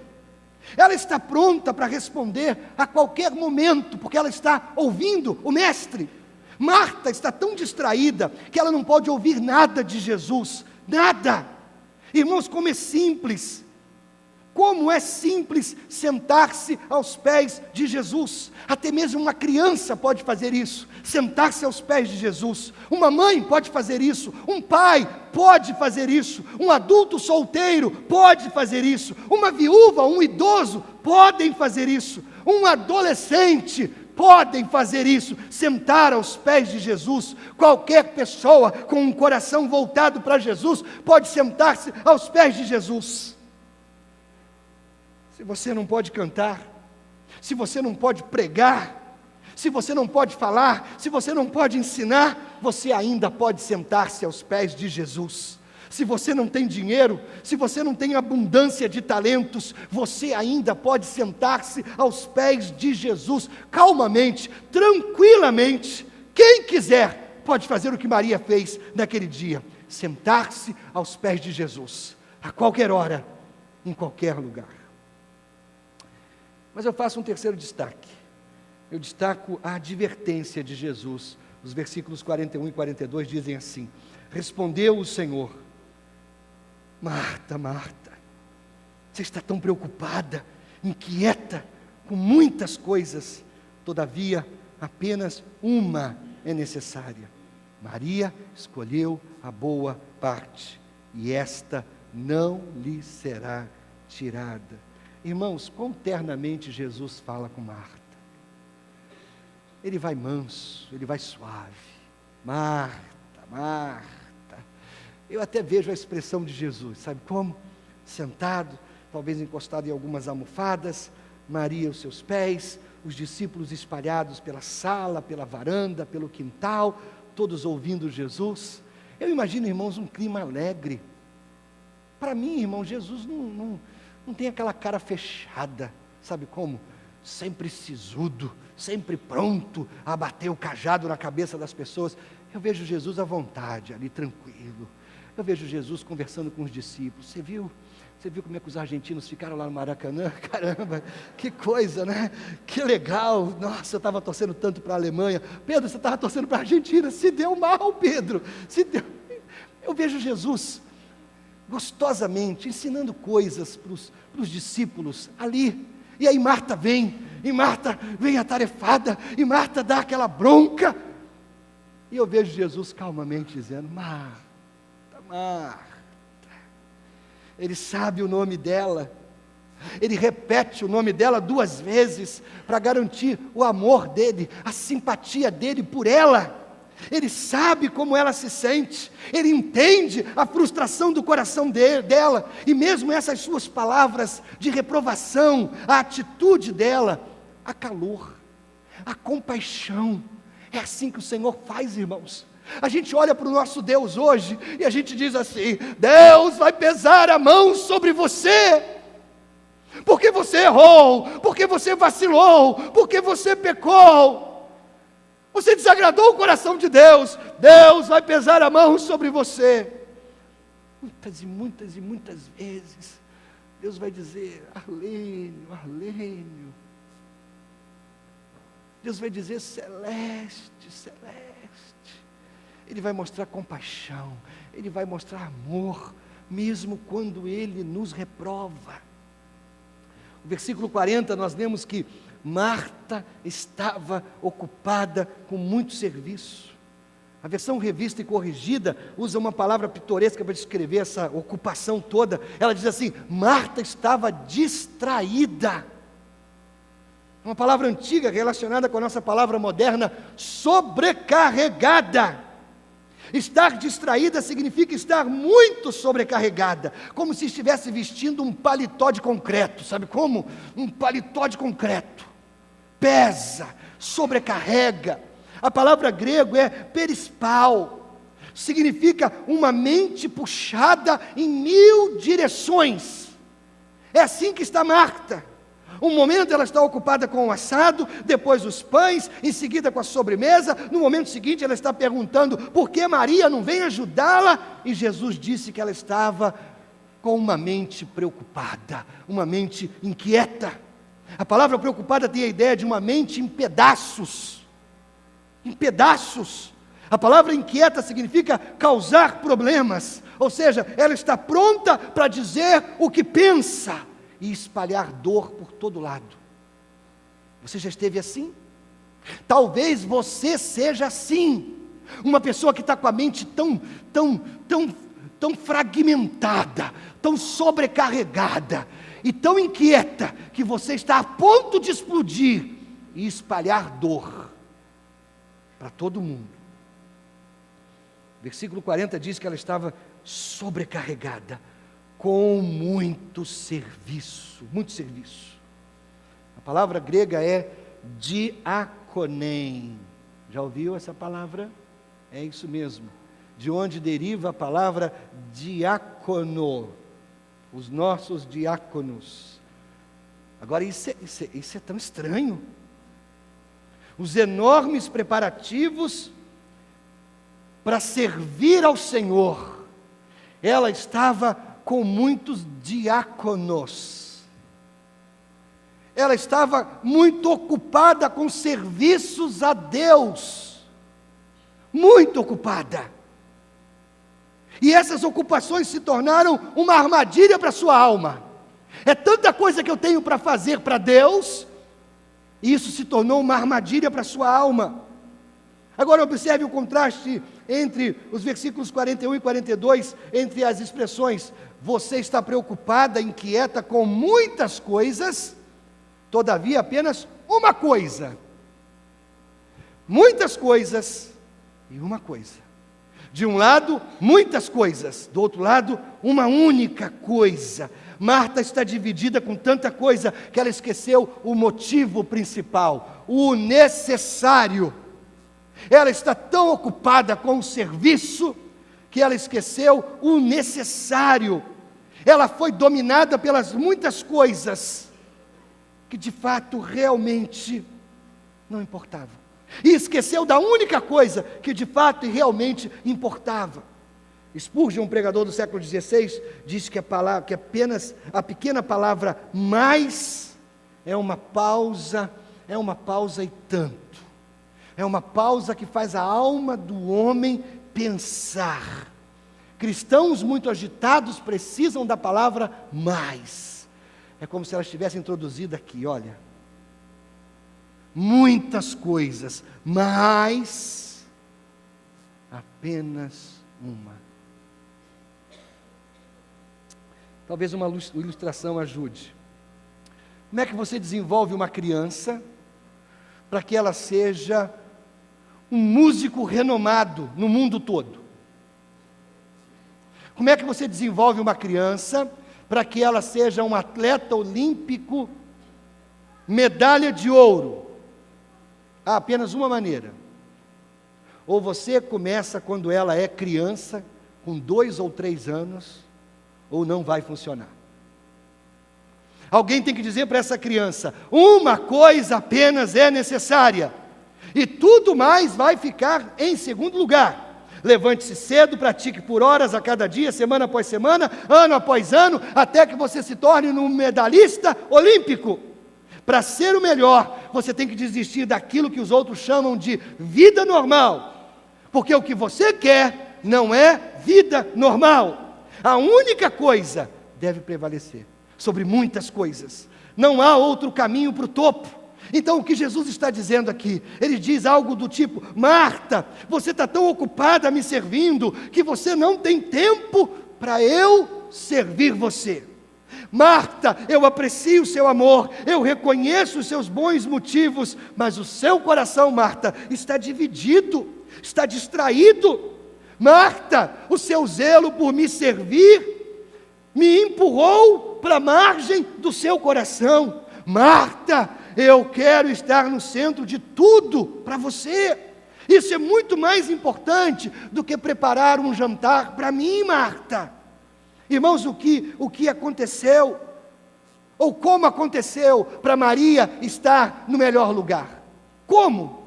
Ela está pronta para responder a qualquer momento, porque ela está ouvindo o mestre. Marta está tão distraída que ela não pode ouvir nada de Jesus, nada. Irmãos, como é simples sentar-se aos pés de Jesus. Até mesmo uma criança pode fazer isso, sentar-se aos pés de Jesus. Uma mãe pode fazer isso, um pai pode fazer isso, um adulto solteiro pode fazer isso, uma viúva, um idoso podem fazer isso, um adolescente podem fazer isso, sentar aos pés de Jesus. Qualquer pessoa com um coração voltado para Jesus pode sentar-se aos pés de Jesus. Se você não pode cantar, se você não pode pregar, se você não pode falar, se você não pode ensinar, você ainda pode sentar-se aos pés de Jesus. Se você não tem dinheiro, se você não tem abundância de talentos, você ainda pode sentar-se aos pés de Jesus, calmamente, tranquilamente. Quem quiser pode fazer o que Maria fez naquele dia, sentar-se aos pés de Jesus, a qualquer hora, em qualquer lugar. Mas eu faço um terceiro destaque. Eu destaco a advertência de Jesus. Os versículos 41 e 42 dizem assim: respondeu o Senhor: Marta, Marta, você está tão preocupada, inquieta, com muitas coisas, todavia apenas uma é necessária. Maria escolheu a boa parte, e esta não lhe será tirada. Irmãos, quão ternamente Jesus fala com Marta. Ele vai manso, ele vai suave. Marta, Marta. Eu até vejo a expressão de Jesus, sabe como? Sentado, talvez encostado em algumas almofadas, Maria aos seus pés, os discípulos espalhados pela sala, pela varanda, pelo quintal, todos ouvindo Jesus. Eu imagino, irmãos, um clima alegre. Para mim, irmão, Jesus não tem aquela cara fechada, sabe como? Sempre sisudo, sempre pronto a bater o cajado na cabeça das pessoas. Eu vejo Jesus à vontade, ali tranquilo. Eu vejo Jesus conversando com os discípulos. Você viu como é que os argentinos ficaram lá no Maracanã? Caramba, que coisa, né? Que legal. Nossa, eu estava torcendo tanto para a Alemanha. Pedro, você estava torcendo para a Argentina. Se deu mal, Pedro. Se deu. Eu vejo Jesus gostosamente ensinando coisas para os discípulos ali. E aí Marta vem atarefada, e Marta dá aquela bronca. E eu vejo Jesus calmamente dizendo: Marta, Marta. Ele sabe o nome dela, ele repete o nome dela 2 vezes, para garantir o amor dele, a simpatia dele por ela. Ele sabe como ela se sente, ele entende a frustração do coração dela, e mesmo essas suas palavras de reprovação, a atitude dela, a calor, a compaixão, É assim que o Senhor faz, irmãos. A gente olha para o nosso Deus hoje e a gente diz assim: Deus vai pesar a mão sobre você, porque você errou, porque você vacilou, porque você pecou, você desagradou o coração de Deus. Deus vai pesar a mão sobre você. Muitas e muitas e muitas vezes Deus vai dizer: Arlênio, Arlênio. Deus vai dizer: Celeste, Celeste. Ele vai mostrar compaixão, Ele vai mostrar amor, mesmo quando Ele nos reprova. No versículo 40 nós lemos que Marta estava ocupada com muito serviço. A versão revista e corrigida usa uma palavra pitoresca para descrever essa ocupação toda. Ela diz assim: Marta estava distraída. Uma palavra antiga relacionada com a nossa palavra moderna, sobrecarregada. Estar distraída significa estar muito sobrecarregada, como se estivesse vestindo um paletó de concreto. Sabe como? Um paletó de concreto. Pesa, sobrecarrega. A palavra grego é perispal, significa uma mente puxada em 1000 direções. É assim que está Marta. Um momento ela está ocupada com o assado, depois os pães, em seguida com a sobremesa. No momento seguinte ela está perguntando por que Maria não vem ajudá-la, e Jesus disse que ela estava com uma mente preocupada, uma mente inquieta. A palavra preocupada tem a ideia de uma mente em pedaços. Em pedaços. A palavra inquieta significa causar problemas, ou seja, ela está pronta para dizer o que pensa e espalhar dor por todo lado. Você já esteve assim? Talvez você seja assim, uma pessoa que está com a mente tão fragmentada, tão sobrecarregada e tão inquieta, que você está a ponto de explodir e espalhar dor para todo mundo. Versículo 40 diz que ela estava sobrecarregada, com muito serviço, muito serviço. A palavra grega é diakonem. Já ouviu essa palavra? É isso mesmo. De onde deriva a palavra diácono, os nossos diáconos. Agora isso é tão estranho. Os enormes preparativos para servir ao Senhor. Ela estava com muitos diáconos. Ela estava muito ocupada com serviços a Deus. Muito ocupada. E essas ocupações se tornaram uma armadilha para a sua alma. É tanta coisa que eu tenho para fazer para Deus, e isso se tornou uma armadilha para a sua alma. Agora observe o contraste entre os versículos 41 e 42, entre as expressões: você está preocupada, inquieta com muitas coisas, todavia apenas uma coisa. Muitas coisas e uma coisa. De um lado, muitas coisas, do outro lado, uma única coisa. Marta está dividida com tanta coisa que ela esqueceu o motivo principal, o necessário. Ela está tão ocupada com o serviço que ela esqueceu o necessário. Ela foi dominada pelas muitas coisas que de fato realmente não importavam. E esqueceu da única coisa que de fato e realmente importava. Spurgeon, um pregador do século XVI, disse que apenas a pequena palavra mais é uma pausa e tanto. É uma pausa que faz a alma do homem pensar. Cristãos muito agitados precisam da palavra mais. É como se ela estivesse introduzida aqui, olha. Muitas coisas, mas apenas uma. Talvez uma ilustração ajude. Como é que você desenvolve uma criança para que ela seja um músico renomado no mundo todo? Como é que você desenvolve uma criança para que ela seja um atleta olímpico, medalha de ouro? Há apenas uma maneira: ou você começa quando ela é criança, com 2 ou 3 anos, ou não vai funcionar. Alguém tem que dizer para essa criança: uma coisa apenas é necessária, e tudo mais vai ficar em segundo lugar. Levante-se cedo, pratique por horas a cada dia, semana após semana, ano após ano, até que você se torne um medalhista olímpico. Para ser o melhor, você tem que desistir daquilo que os outros chamam de vida normal, porque o que você quer não é vida normal. A única coisa deve prevalecer sobre muitas coisas. Não há outro caminho para o topo. Então o que Jesus está dizendo aqui? Ele diz algo do tipo: Marta, você está tão ocupada me servindo, que você não tem tempo para eu servir você. Marta, eu aprecio o seu amor, eu reconheço os seus bons motivos, mas o seu coração, Marta, está dividido, está distraído. Marta, o seu zelo por me servir me empurrou para a margem do seu coração. Marta, eu quero estar no centro de tudo para você. Isso é muito mais importante do que preparar um jantar para mim, Marta. Irmãos, o que aconteceu, ou como aconteceu para Maria estar no melhor lugar? Como?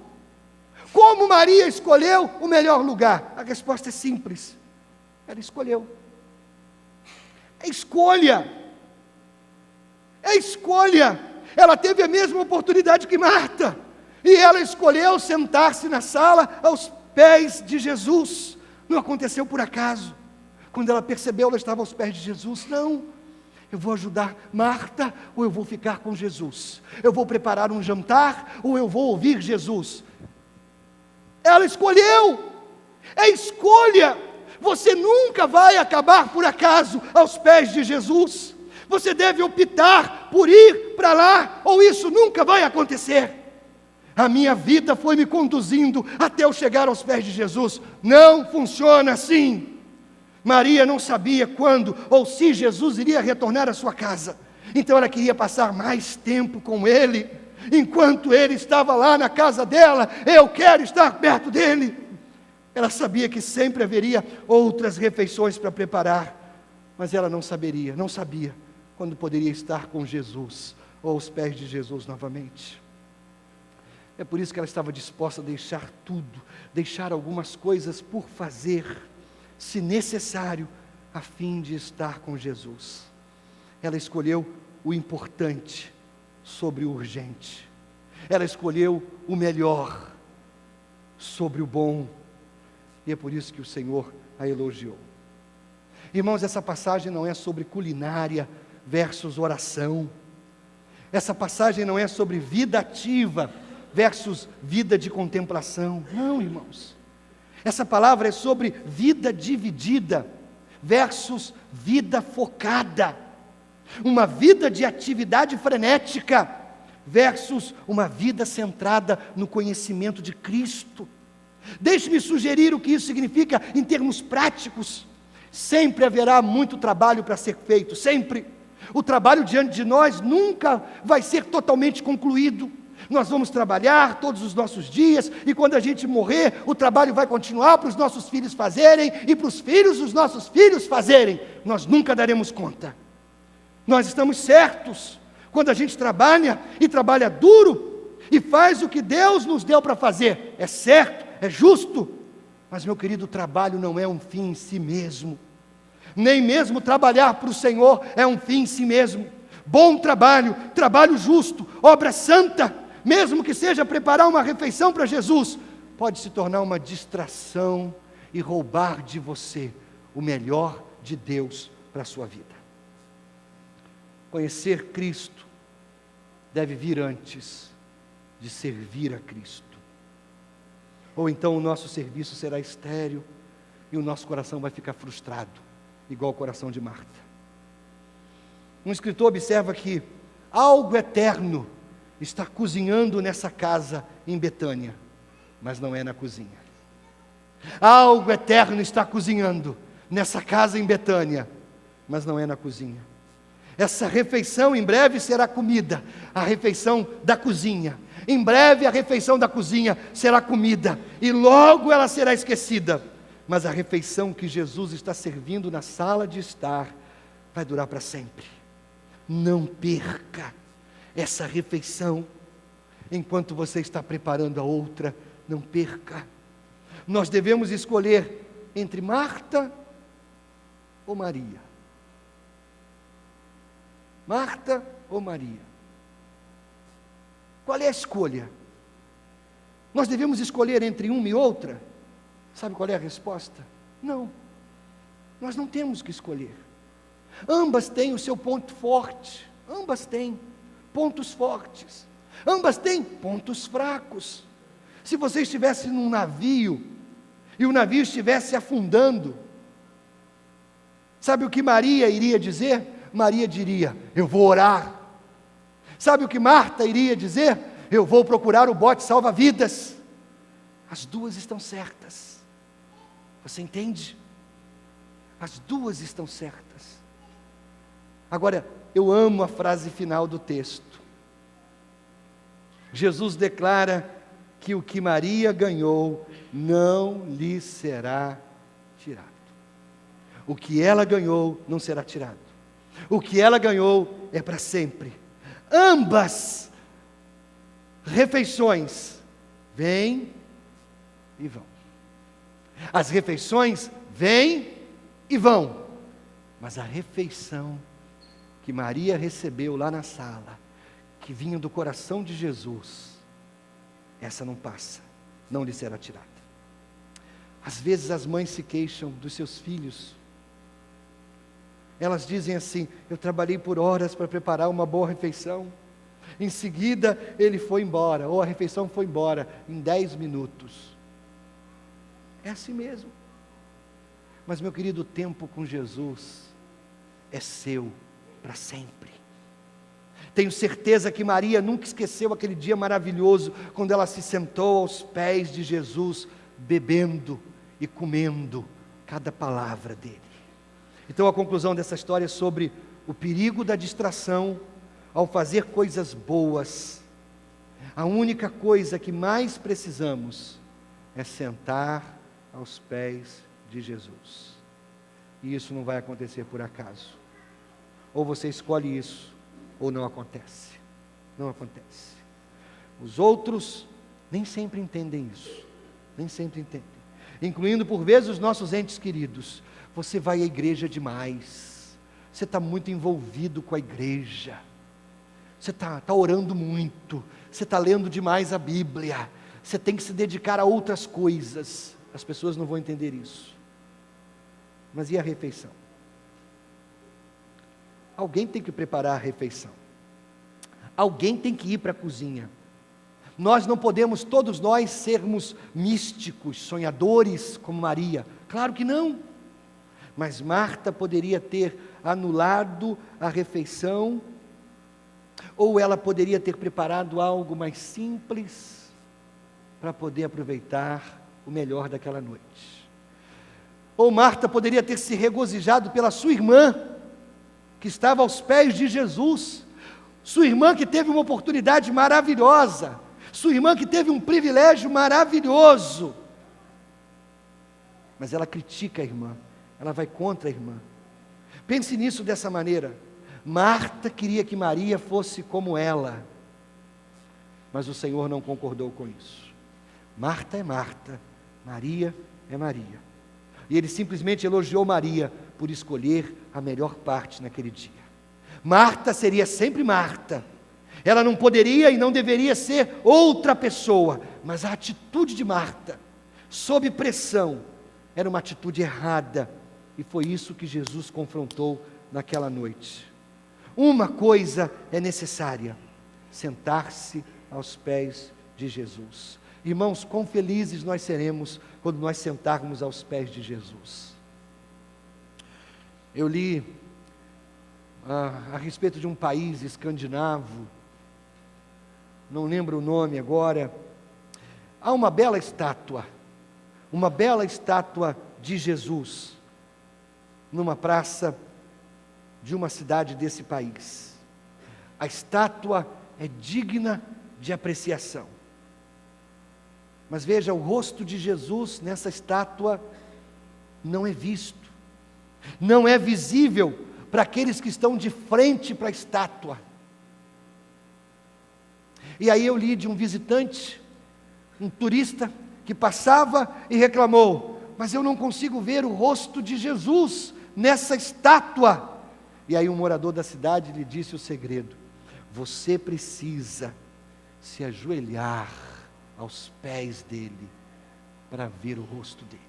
Como Maria escolheu o melhor lugar? A resposta é simples: ela escolheu. É escolha. É escolha. Ela teve a mesma oportunidade que Marta, e ela escolheu sentar-se na sala aos pés de Jesus. Não aconteceu por acaso. Quando ela percebeu, ela estava aos pés de Jesus. Não, eu vou ajudar Marta, ou eu vou ficar com Jesus? Eu vou preparar um jantar, ou eu vou ouvir Jesus? Ela escolheu. É escolha. Você nunca vai acabar por acaso aos pés de Jesus. Você deve optar por ir para lá, ou isso nunca vai acontecer. A minha vida foi me conduzindo até eu chegar aos pés de Jesus. Não funciona assim. Maria não sabia quando ou se Jesus iria retornar à sua casa. Então ela queria passar mais tempo com Ele. Enquanto Ele estava lá na casa dela, eu quero estar perto dEle. Ela sabia que sempre haveria outras refeições para preparar, mas ela não sabia quando poderia estar com Jesus, ou aos pés de Jesus novamente. É por isso que ela estava disposta a deixar tudo, deixar algumas coisas por fazer, se necessário, a fim de estar com Jesus. Ela escolheu o importante sobre o urgente. Ela escolheu o melhor sobre o bom. E é por isso que o Senhor a elogiou. Irmãos, essa passagem não é sobre culinária versus oração. Essa passagem não é sobre vida ativa versus vida de contemplação. Não, irmãos. Essa palavra é sobre vida dividida versus vida focada. Uma vida de atividade frenética versus uma vida centrada no conhecimento de Cristo. Deixe-me sugerir o que isso significa em termos práticos. Sempre haverá muito trabalho para ser feito, sempre. O trabalho diante de nós nunca vai ser totalmente concluído. Nós vamos trabalhar todos os nossos dias, e quando a gente morrer, o trabalho vai continuar para os nossos filhos fazerem, e para os filhos dos nossos filhos fazerem. Nós nunca daremos conta. Nós estamos certos, quando a gente trabalha, e trabalha duro, e faz o que Deus nos deu para fazer. É certo, é justo, mas meu querido, o trabalho não é um fim em si mesmo. Nem mesmo trabalhar para o Senhor é um fim em si mesmo. Bom trabalho, trabalho justo, obra santa, mesmo que seja preparar uma refeição para Jesus, pode se tornar uma distração e roubar de você o melhor de Deus para a sua vida. Conhecer Cristo deve vir antes de servir a Cristo. Ou então o nosso serviço será estéril e o nosso coração vai ficar frustrado, igual o coração de Marta. Um escritor observa que algo eterno está cozinhando nessa casa em Betânia, mas não é na cozinha. Algo eterno está cozinhando nessa casa em Betânia, mas não é na cozinha. Essa refeição em breve será comida, a refeição da cozinha. Em breve a refeição da cozinha será comida, e logo ela será esquecida. Mas a refeição que Jesus está servindo na sala de estar vai durar para sempre. Não perca essa refeição enquanto você está preparando a outra. Não perca. Nós devemos escolher entre Marta ou Maria. Marta ou Maria? Qual é a escolha? Nós devemos escolher entre uma e outra? Sabe qual é a resposta? Não. Nós não temos que escolher. Ambas têm o seu ponto forte. Ambas têm pontos fortes. Ambas têm pontos fracos. Se você estivesse num navio e o navio estivesse afundando, sabe o que Maria iria dizer? Maria diria: eu vou orar. Sabe o que Marta iria dizer? Eu vou procurar o bote salva-vidas. As duas estão certas. Você entende? As duas estão certas. Agora, eu amo a frase final do texto. Jesus declara que o que Maria ganhou não lhe será tirado. O que ela ganhou não será tirado. O que ela ganhou é para sempre. Ambas refeições vêm e vão. As refeições vêm e vão. Mas a refeição que Maria recebeu lá na sala, que vinha do coração de Jesus, essa não passa, não lhe será tirada. Às vezes as mães se queixam dos seus filhos. Elas dizem assim: eu trabalhei por horas para preparar uma boa refeição, em seguida ele foi embora, ou a refeição foi embora em 10 minutos. É assim mesmo. Mas, meu querido, o tempo com Jesus é seu para sempre. Tenho certeza que Maria nunca esqueceu aquele dia maravilhoso, quando ela se sentou aos pés de Jesus, bebendo e comendo cada palavra dele. Então a conclusão dessa história é sobre o perigo da distração ao fazer coisas boas. A única coisa que mais precisamos é sentar aos pés de Jesus. E isso não vai acontecer por acaso. Ou você escolhe isso, ou não acontece. Não acontece. Os outros nem sempre entendem isso. Nem sempre entendem. Incluindo por vezes os nossos entes queridos. Você vai à igreja demais. Você está muito envolvido com a igreja. Você está orando muito. Você está lendo demais a Bíblia. Você tem que se dedicar a outras coisas. As pessoas não vão entender isso. Mas e a refeição? Alguém tem que preparar a refeição. Alguém tem que ir para a cozinha. Nós não podemos, todos nós, sermos místicos, sonhadores como Maria. Claro que não. Mas Marta poderia ter anulado a refeição, ou ela poderia ter preparado algo mais simples para poder aproveitar o melhor daquela noite. Ou Marta poderia ter se regozijado pela sua irmã, que estava aos pés de Jesus, sua irmã que teve uma oportunidade maravilhosa, sua irmã que teve um privilégio maravilhoso, mas ela critica a irmã, ela vai contra a irmã. Pense nisso dessa maneira. Marta queria que Maria fosse como ela, mas o Senhor não concordou com isso. Marta é Marta, Maria é Maria. E ele simplesmente elogiou Maria por escolher a melhor parte naquele dia. Marta seria sempre Marta. Ela não poderia e não deveria ser outra pessoa, mas a atitude de Marta, sob pressão, era uma atitude errada, e foi isso que Jesus confrontou naquela noite. Uma coisa é necessária: sentar-se aos pés de Jesus. Irmãos, quão felizes nós seremos quando nós sentarmos aos pés de Jesus. Eu li a respeito de um país escandinavo, não lembro o nome agora. Há uma bela estátua de Jesus, numa praça de uma cidade desse país. A estátua é digna de apreciação. Mas veja, o rosto de Jesus nessa estátua não é visto, não é visível para aqueles que estão de frente para a estátua. E aí eu li de um visitante, um turista, que passava e reclamou: mas eu não consigo ver o rosto de Jesus nessa estátua. E aí um morador da cidade lhe disse o segredo: você precisa se ajoelhar aos pés dele para ver o rosto dele.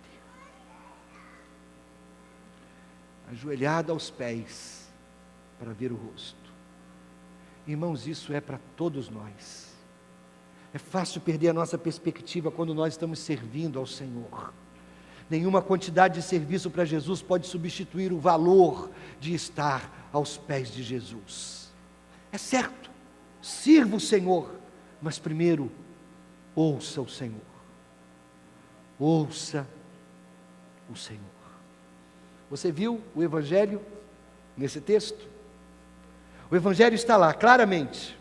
Ajoelhado aos pés para ver o rosto. Irmãos, isso é para todos nós. É fácil perder a nossa perspectiva quando nós estamos servindo ao Senhor. Nenhuma quantidade de serviço para Jesus pode substituir o valor de estar aos pés de Jesus. É certo, sirva o Senhor, mas primeiro, ouça o Senhor. Ouça o Senhor. Você viu o Evangelho nesse texto? O Evangelho está lá, claramente.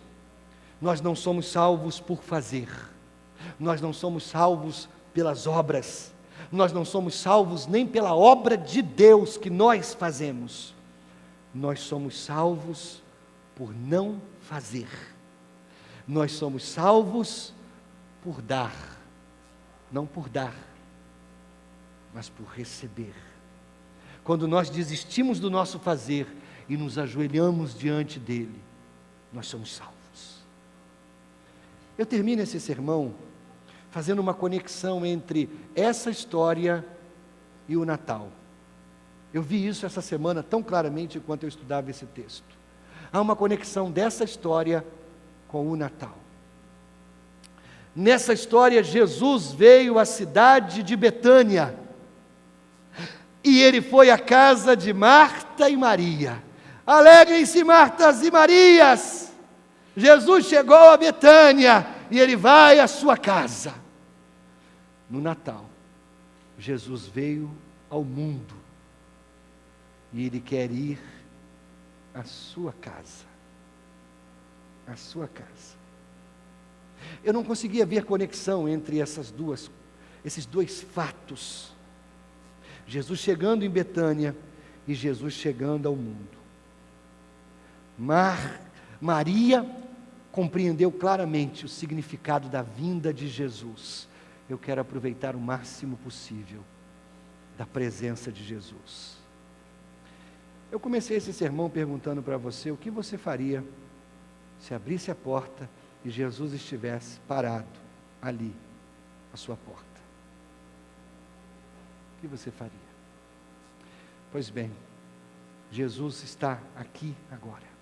Nós não somos salvos por fazer. Nós não somos salvos pelas obras. Nós não somos salvos nem pela obra de Deus que nós fazemos. Nós somos salvos por não fazer. Nós somos salvos por dar. Não por dar, mas por receber. Quando nós desistimos do nosso fazer e nos ajoelhamos diante dele, nós somos salvos. Eu termino esse sermão fazendo uma conexão entre essa história e o Natal. Eu vi isso essa semana tão claramente enquanto eu estudava esse texto. Há uma conexão dessa história com o Natal. Nessa história, Jesus veio à cidade de Betânia. E ele foi à casa de Marta e Maria. Alegrem-se, Martas e Marias! Jesus chegou a Betânia e ele vai à sua casa. No Natal, Jesus veio ao mundo e ele quer ir à sua casa. À sua casa. Eu não conseguia ver conexão entre esses dois fatos. Jesus chegando em Betânia e Jesus chegando ao mundo. Maria compreendeu claramente o significado da vinda de Jesus. Eu quero aproveitar o máximo possível da presença de Jesus. Eu comecei esse sermão perguntando para você: o que você faria se abrisse a porta e Jesus estivesse parado ali, à sua porta? O que você faria? Pois bem, Jesus está aqui agora.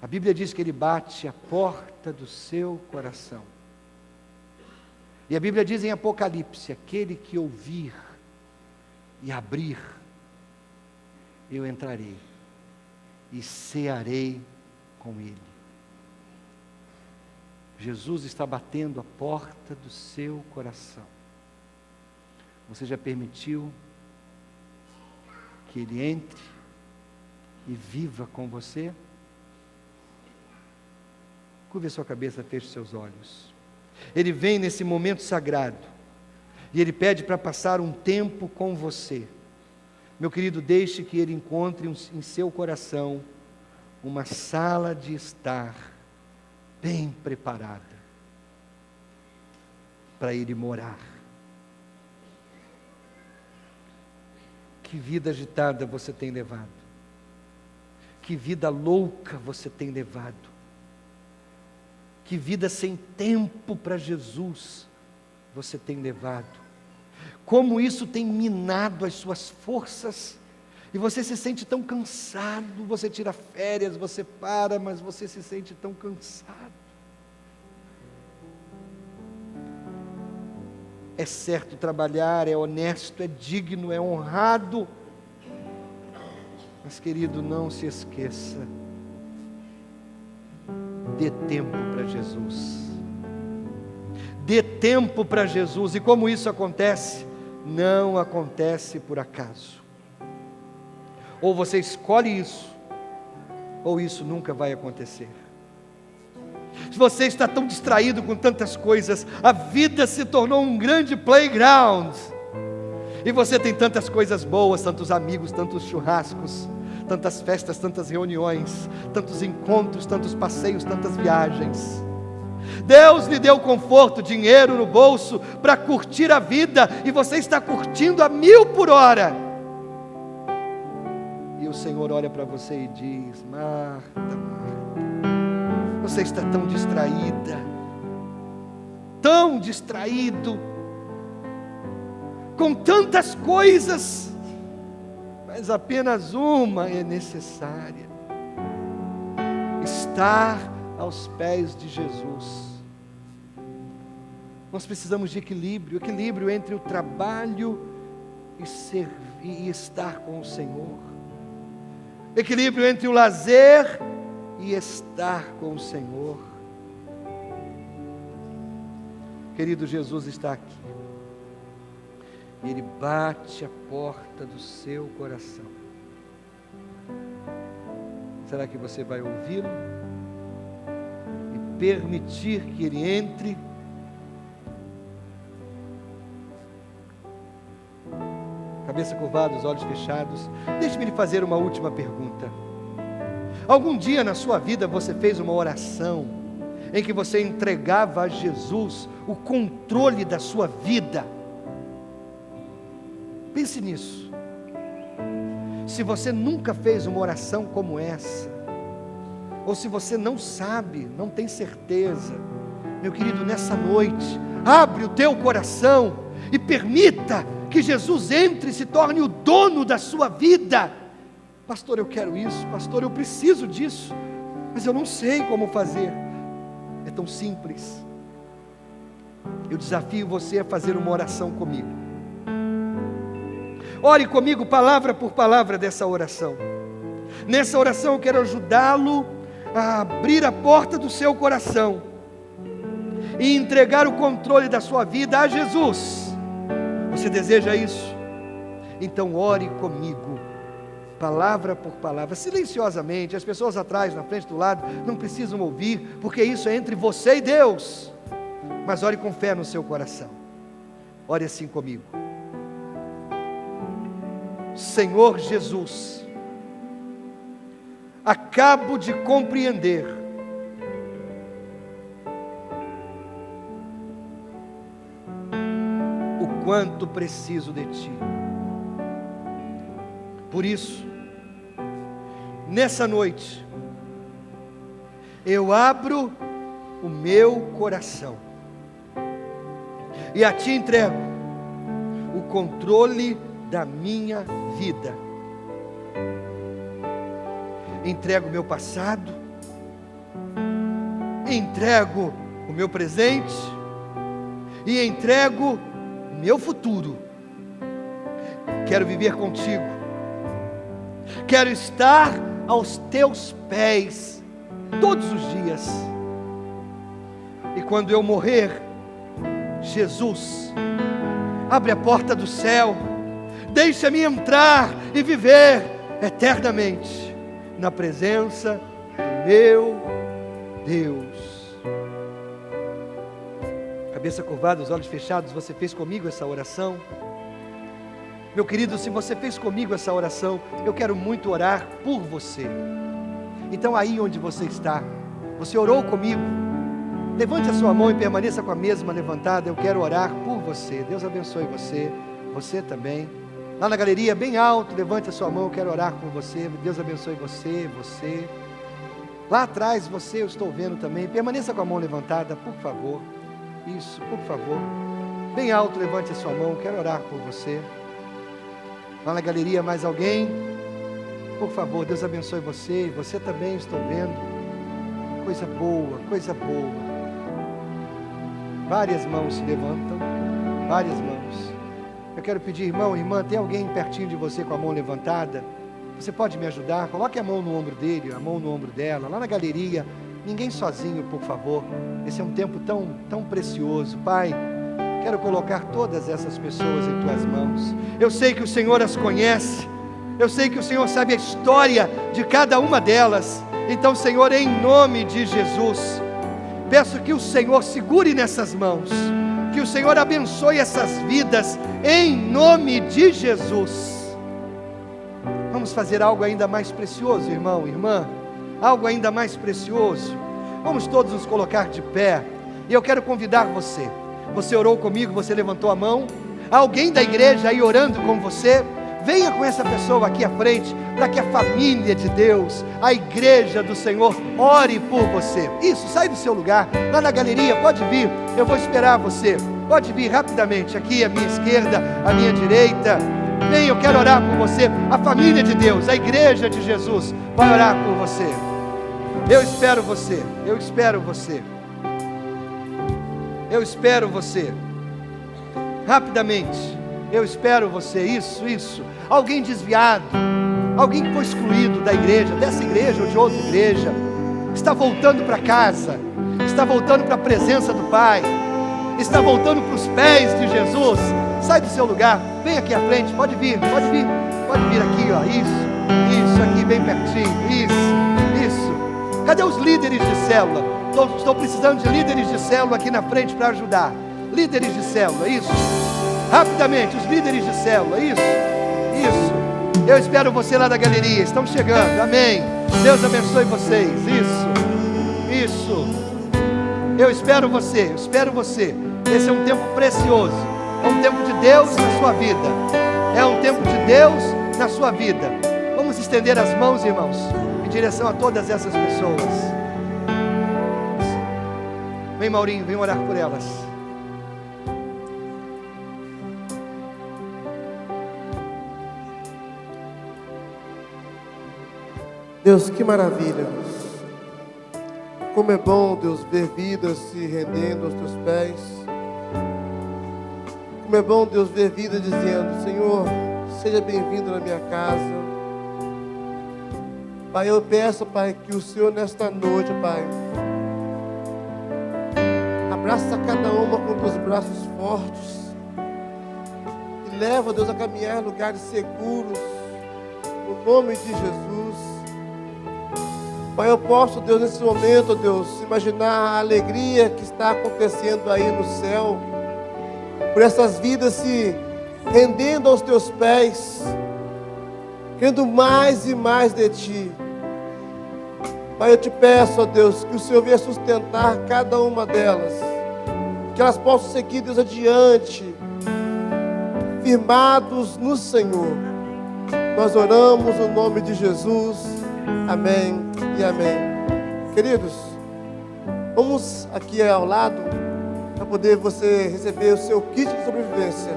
A Bíblia diz que ele bate a porta do seu coração. E a Bíblia diz em Apocalipse: aquele que ouvir e abrir, eu entrarei e cearei com ele. Jesus está batendo a porta do seu coração. Você já permitiu que ele entre e viva com você? Curve a sua cabeça, feche seus olhos. Ele vem nesse momento sagrado e ele pede para passar um tempo com você. Meu querido, deixe que ele encontre em seu coração uma sala de estar bem preparada para ele morar. Que vida agitada você tem levado. Que vida louca você tem levado. Que vida sem tempo para Jesus você tem levado. Como isso tem minado as suas forças. E você se sente tão cansado. Você tira férias, você para, mas você se sente tão cansado. É certo trabalhar, é honesto, é digno, é honrado. Mas, querido, não se esqueça. Dê tempo para Jesus. Dê tempo para Jesus. E como isso acontece? Não acontece por acaso. Ou você escolhe isso, ou isso nunca vai acontecer. Se você está tão distraído com tantas coisas, a vida se tornou um grande playground, e você tem tantas coisas boas, tantos amigos, tantos churrascos, tantas festas, tantas reuniões, tantos encontros, tantos passeios, tantas viagens. Deus lhe deu conforto, dinheiro no bolso para curtir a vida, e você está curtindo a 1000 por hora. E o Senhor olha para você e diz: Marta, Marta, você está tão distraída, tão distraído, com tantas coisas, mas apenas uma é necessária: estar aos pés de Jesus. Nós precisamos de equilíbrio entre o trabalho e estar com o Senhor, equilíbrio entre o lazer e estar com o Senhor. Querido, Jesus está aqui, e Ele bate a porta do seu coração. Será que você vai ouvi-lo e permitir que Ele entre? Cabeça curvada, os olhos fechados. Deixe-me lhe fazer uma última pergunta. Algum dia na sua vida você fez uma oração em que você entregava a Jesus o controle da sua vida? Pense nisso. Se você nunca fez uma oração como essa, ou se você não sabe, não tem certeza, meu querido, nessa noite, abre o teu coração e permita que Jesus entre e se torne o dono da sua vida. Pastor, eu quero isso. Pastor, eu preciso disso, mas eu não sei como fazer. É tão simples. Eu desafio você a fazer uma oração comigo. Ore comigo palavra por palavra dessa oração. Nessa oração eu quero ajudá-lo a abrir a porta do seu coração e entregar o controle da sua vida a Jesus. Você deseja isso? Então ore comigo, palavra por palavra, silenciosamente. As pessoas atrás, na frente, do lado, não precisam ouvir, porque isso é entre você e Deus. Mas ore com fé no seu coração. Ore assim comigo. Senhor Jesus, acabo de compreender o quanto preciso de Ti. Por isso, nessa noite, eu abro o meu coração e a Ti entrego o controle da minha vida. Entrego o meu passado, entrego o meu presente e entrego o meu futuro. Quero viver contigo, quero estar aos teus pés todos os dias. E quando eu morrer, Jesus, abre a porta do céu, deixa-me entrar e viver eternamente na presença do meu Deus. Cabeça curvada, os olhos fechados. Você fez comigo essa oração? Meu querido, se você fez comigo essa oração, eu quero muito orar por você. Então aí onde você está, você orou comigo? Levante a sua mão e permaneça com a mesma levantada. Eu quero orar por você. Deus abençoe você, você também. Lá na galeria, bem alto, levante a sua mão, eu quero orar por você. Deus abençoe você, você. Lá atrás, você, eu estou vendo também. Permaneça com a mão levantada, por favor. Isso, por favor. Bem alto, levante a sua mão, eu quero orar por você. Lá na galeria, mais alguém? Por favor, Deus abençoe você. Você também, estou vendo. Coisa boa, coisa boa. Várias mãos se levantam, várias mãos. Eu quero pedir, irmão, irmã, tem alguém pertinho de você com a mão levantada? Você pode me ajudar? Coloque a mão no ombro dele, a mão no ombro dela, lá na galeria. Ninguém sozinho, por favor. Esse é um tempo tão precioso. Pai, quero colocar todas essas pessoas em Tuas mãos. Eu sei que o Senhor as conhece. Eu sei que o Senhor sabe a história de cada uma delas. Então, Senhor, em nome de Jesus, peço que o Senhor segure nessas mãos, que o Senhor abençoe essas vidas, em nome de Jesus. Vamos fazer algo ainda mais precioso, irmão, irmã, algo ainda mais precioso. Vamos todos nos colocar de pé, e eu quero convidar você. Você orou comigo, você levantou a mão, há alguém da igreja aí orando com você? Venha com essa pessoa aqui à frente, para que a família de Deus, a igreja do Senhor, ore por você. Isso, sai do seu lugar, lá na galeria, pode vir, eu vou esperar você. Pode vir rapidamente, aqui à minha esquerda, à minha direita. Vem, eu quero orar por você. A família de Deus, a igreja de Jesus, vai orar por você. Eu espero você, eu espero você. Eu espero você. Rapidamente, eu espero você. Isso. Alguém desviado, alguém que foi excluído da igreja, dessa igreja ou de outra igreja, está voltando para casa, está voltando para a presença do Pai, está voltando para os pés de Jesus. Sai do seu lugar, vem aqui à frente, pode vir aqui, ó, isso aqui bem pertinho, isso. Cadê os líderes de célula? Estou precisando de líderes de célula aqui na frente para ajudar. Líderes de célula, isso. Rapidamente, os líderes de célula, isso. Eu espero você lá da galeria, estão chegando, amém. Deus abençoe vocês, isso. Eu espero você. Esse é um tempo precioso, é um tempo de Deus na sua vida. É um tempo de Deus na sua vida. Vamos estender as mãos, irmãos, em direção a todas essas pessoas. Vem, Maurinho, vem orar por elas. Deus, que maravilha. Como é bom, Deus, ver vidas se rendendo aos teus pés. Como é bom, Deus, ver vida dizendo: Senhor, seja bem-vindo na minha casa. Pai, eu peço, Pai, que o Senhor nesta noite, Pai, abraça cada uma com teus braços fortes e leva, Deus, a caminhar em lugares seguros, no nome de Jesus. Pai, eu posso, Deus, nesse momento, Deus, imaginar a alegria que está acontecendo aí no céu, por essas vidas se rendendo aos teus pés, querendo mais e mais de Ti. Pai, eu te peço, ó Deus, que o Senhor venha sustentar cada uma delas, que elas possam seguir, Deus, adiante, firmados no Senhor. Nós oramos no nome de Jesus. Amém e amém. Queridos, vamos aqui ao lado para poder você receber o seu kit de sobrevivência.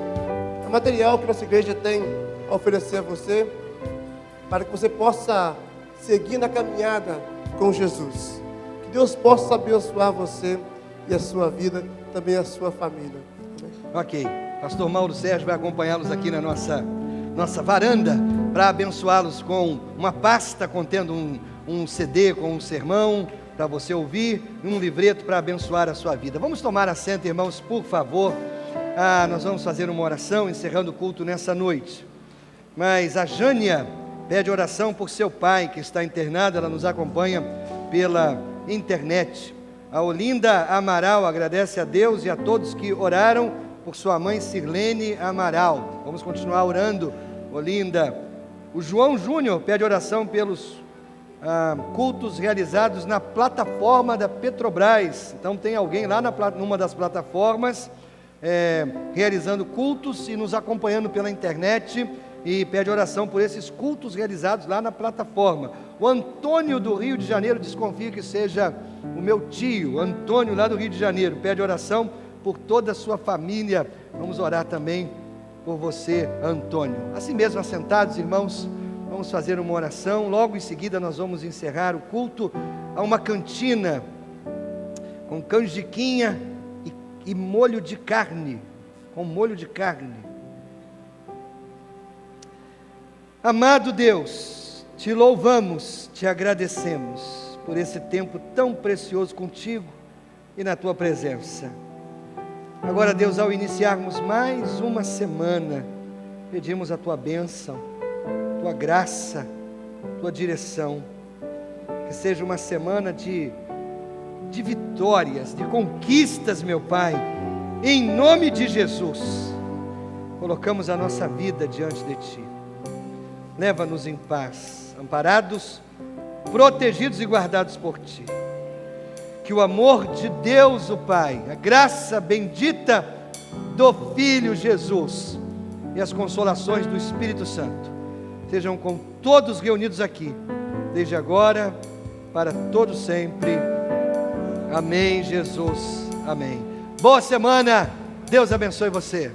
É o material que nossa igreja tem a oferecer a você, para que você possa seguir na caminhada com Jesus. Que Deus possa abençoar você e a sua vida, também a sua família. Amém? Ok, pastor Mauro Sérgio vai acompanhá-los aqui na nossa varanda, para abençoá-los com uma pasta contendo um CD com um sermão para você ouvir, e um livreto para abençoar a sua vida. Vamos tomar assento, irmãos, por favor. Nós vamos fazer uma oração encerrando o culto nessa noite. Mas a Jânia pede oração por seu pai que está internado. Ela nos acompanha pela internet. A Olinda Amaral agradece a Deus e a todos que oraram por sua mãe Sirlene Amaral. Vamos continuar orando, Olinda. O João Júnior pede oração pelos cultos realizados na plataforma da Petrobras. Então tem alguém lá numa das plataformas realizando cultos e nos acompanhando pela internet, e pede oração por esses cultos realizados lá na plataforma. O Antônio do Rio de Janeiro, desconfio que seja o meu tio, Antônio lá do Rio de Janeiro, pede oração por toda a sua família. Vamos orar também por você, Antônio. Assim mesmo, assentados, irmãos, vamos fazer uma oração. Logo em seguida nós vamos encerrar o culto. Há uma cantina com canjiquinha e molho de carne, com molho de carne. Amado Deus, te louvamos, te agradecemos por esse tempo tão precioso contigo e na tua presença. Agora, Deus, ao iniciarmos mais uma semana, pedimos a tua bênção, Tua graça, Tua direção. Que seja uma semana de vitórias, de conquistas, meu Pai, em nome de Jesus. Colocamos a nossa vida diante de Ti. Leva-nos em paz, amparados, protegidos e guardados por Ti. Que o amor de Deus, o Pai, a graça bendita do Filho Jesus e as consolações do Espírito Santo sejam com todos reunidos aqui, desde agora, para todo sempre. Amém, Jesus. Amém. Boa semana. Deus abençoe você.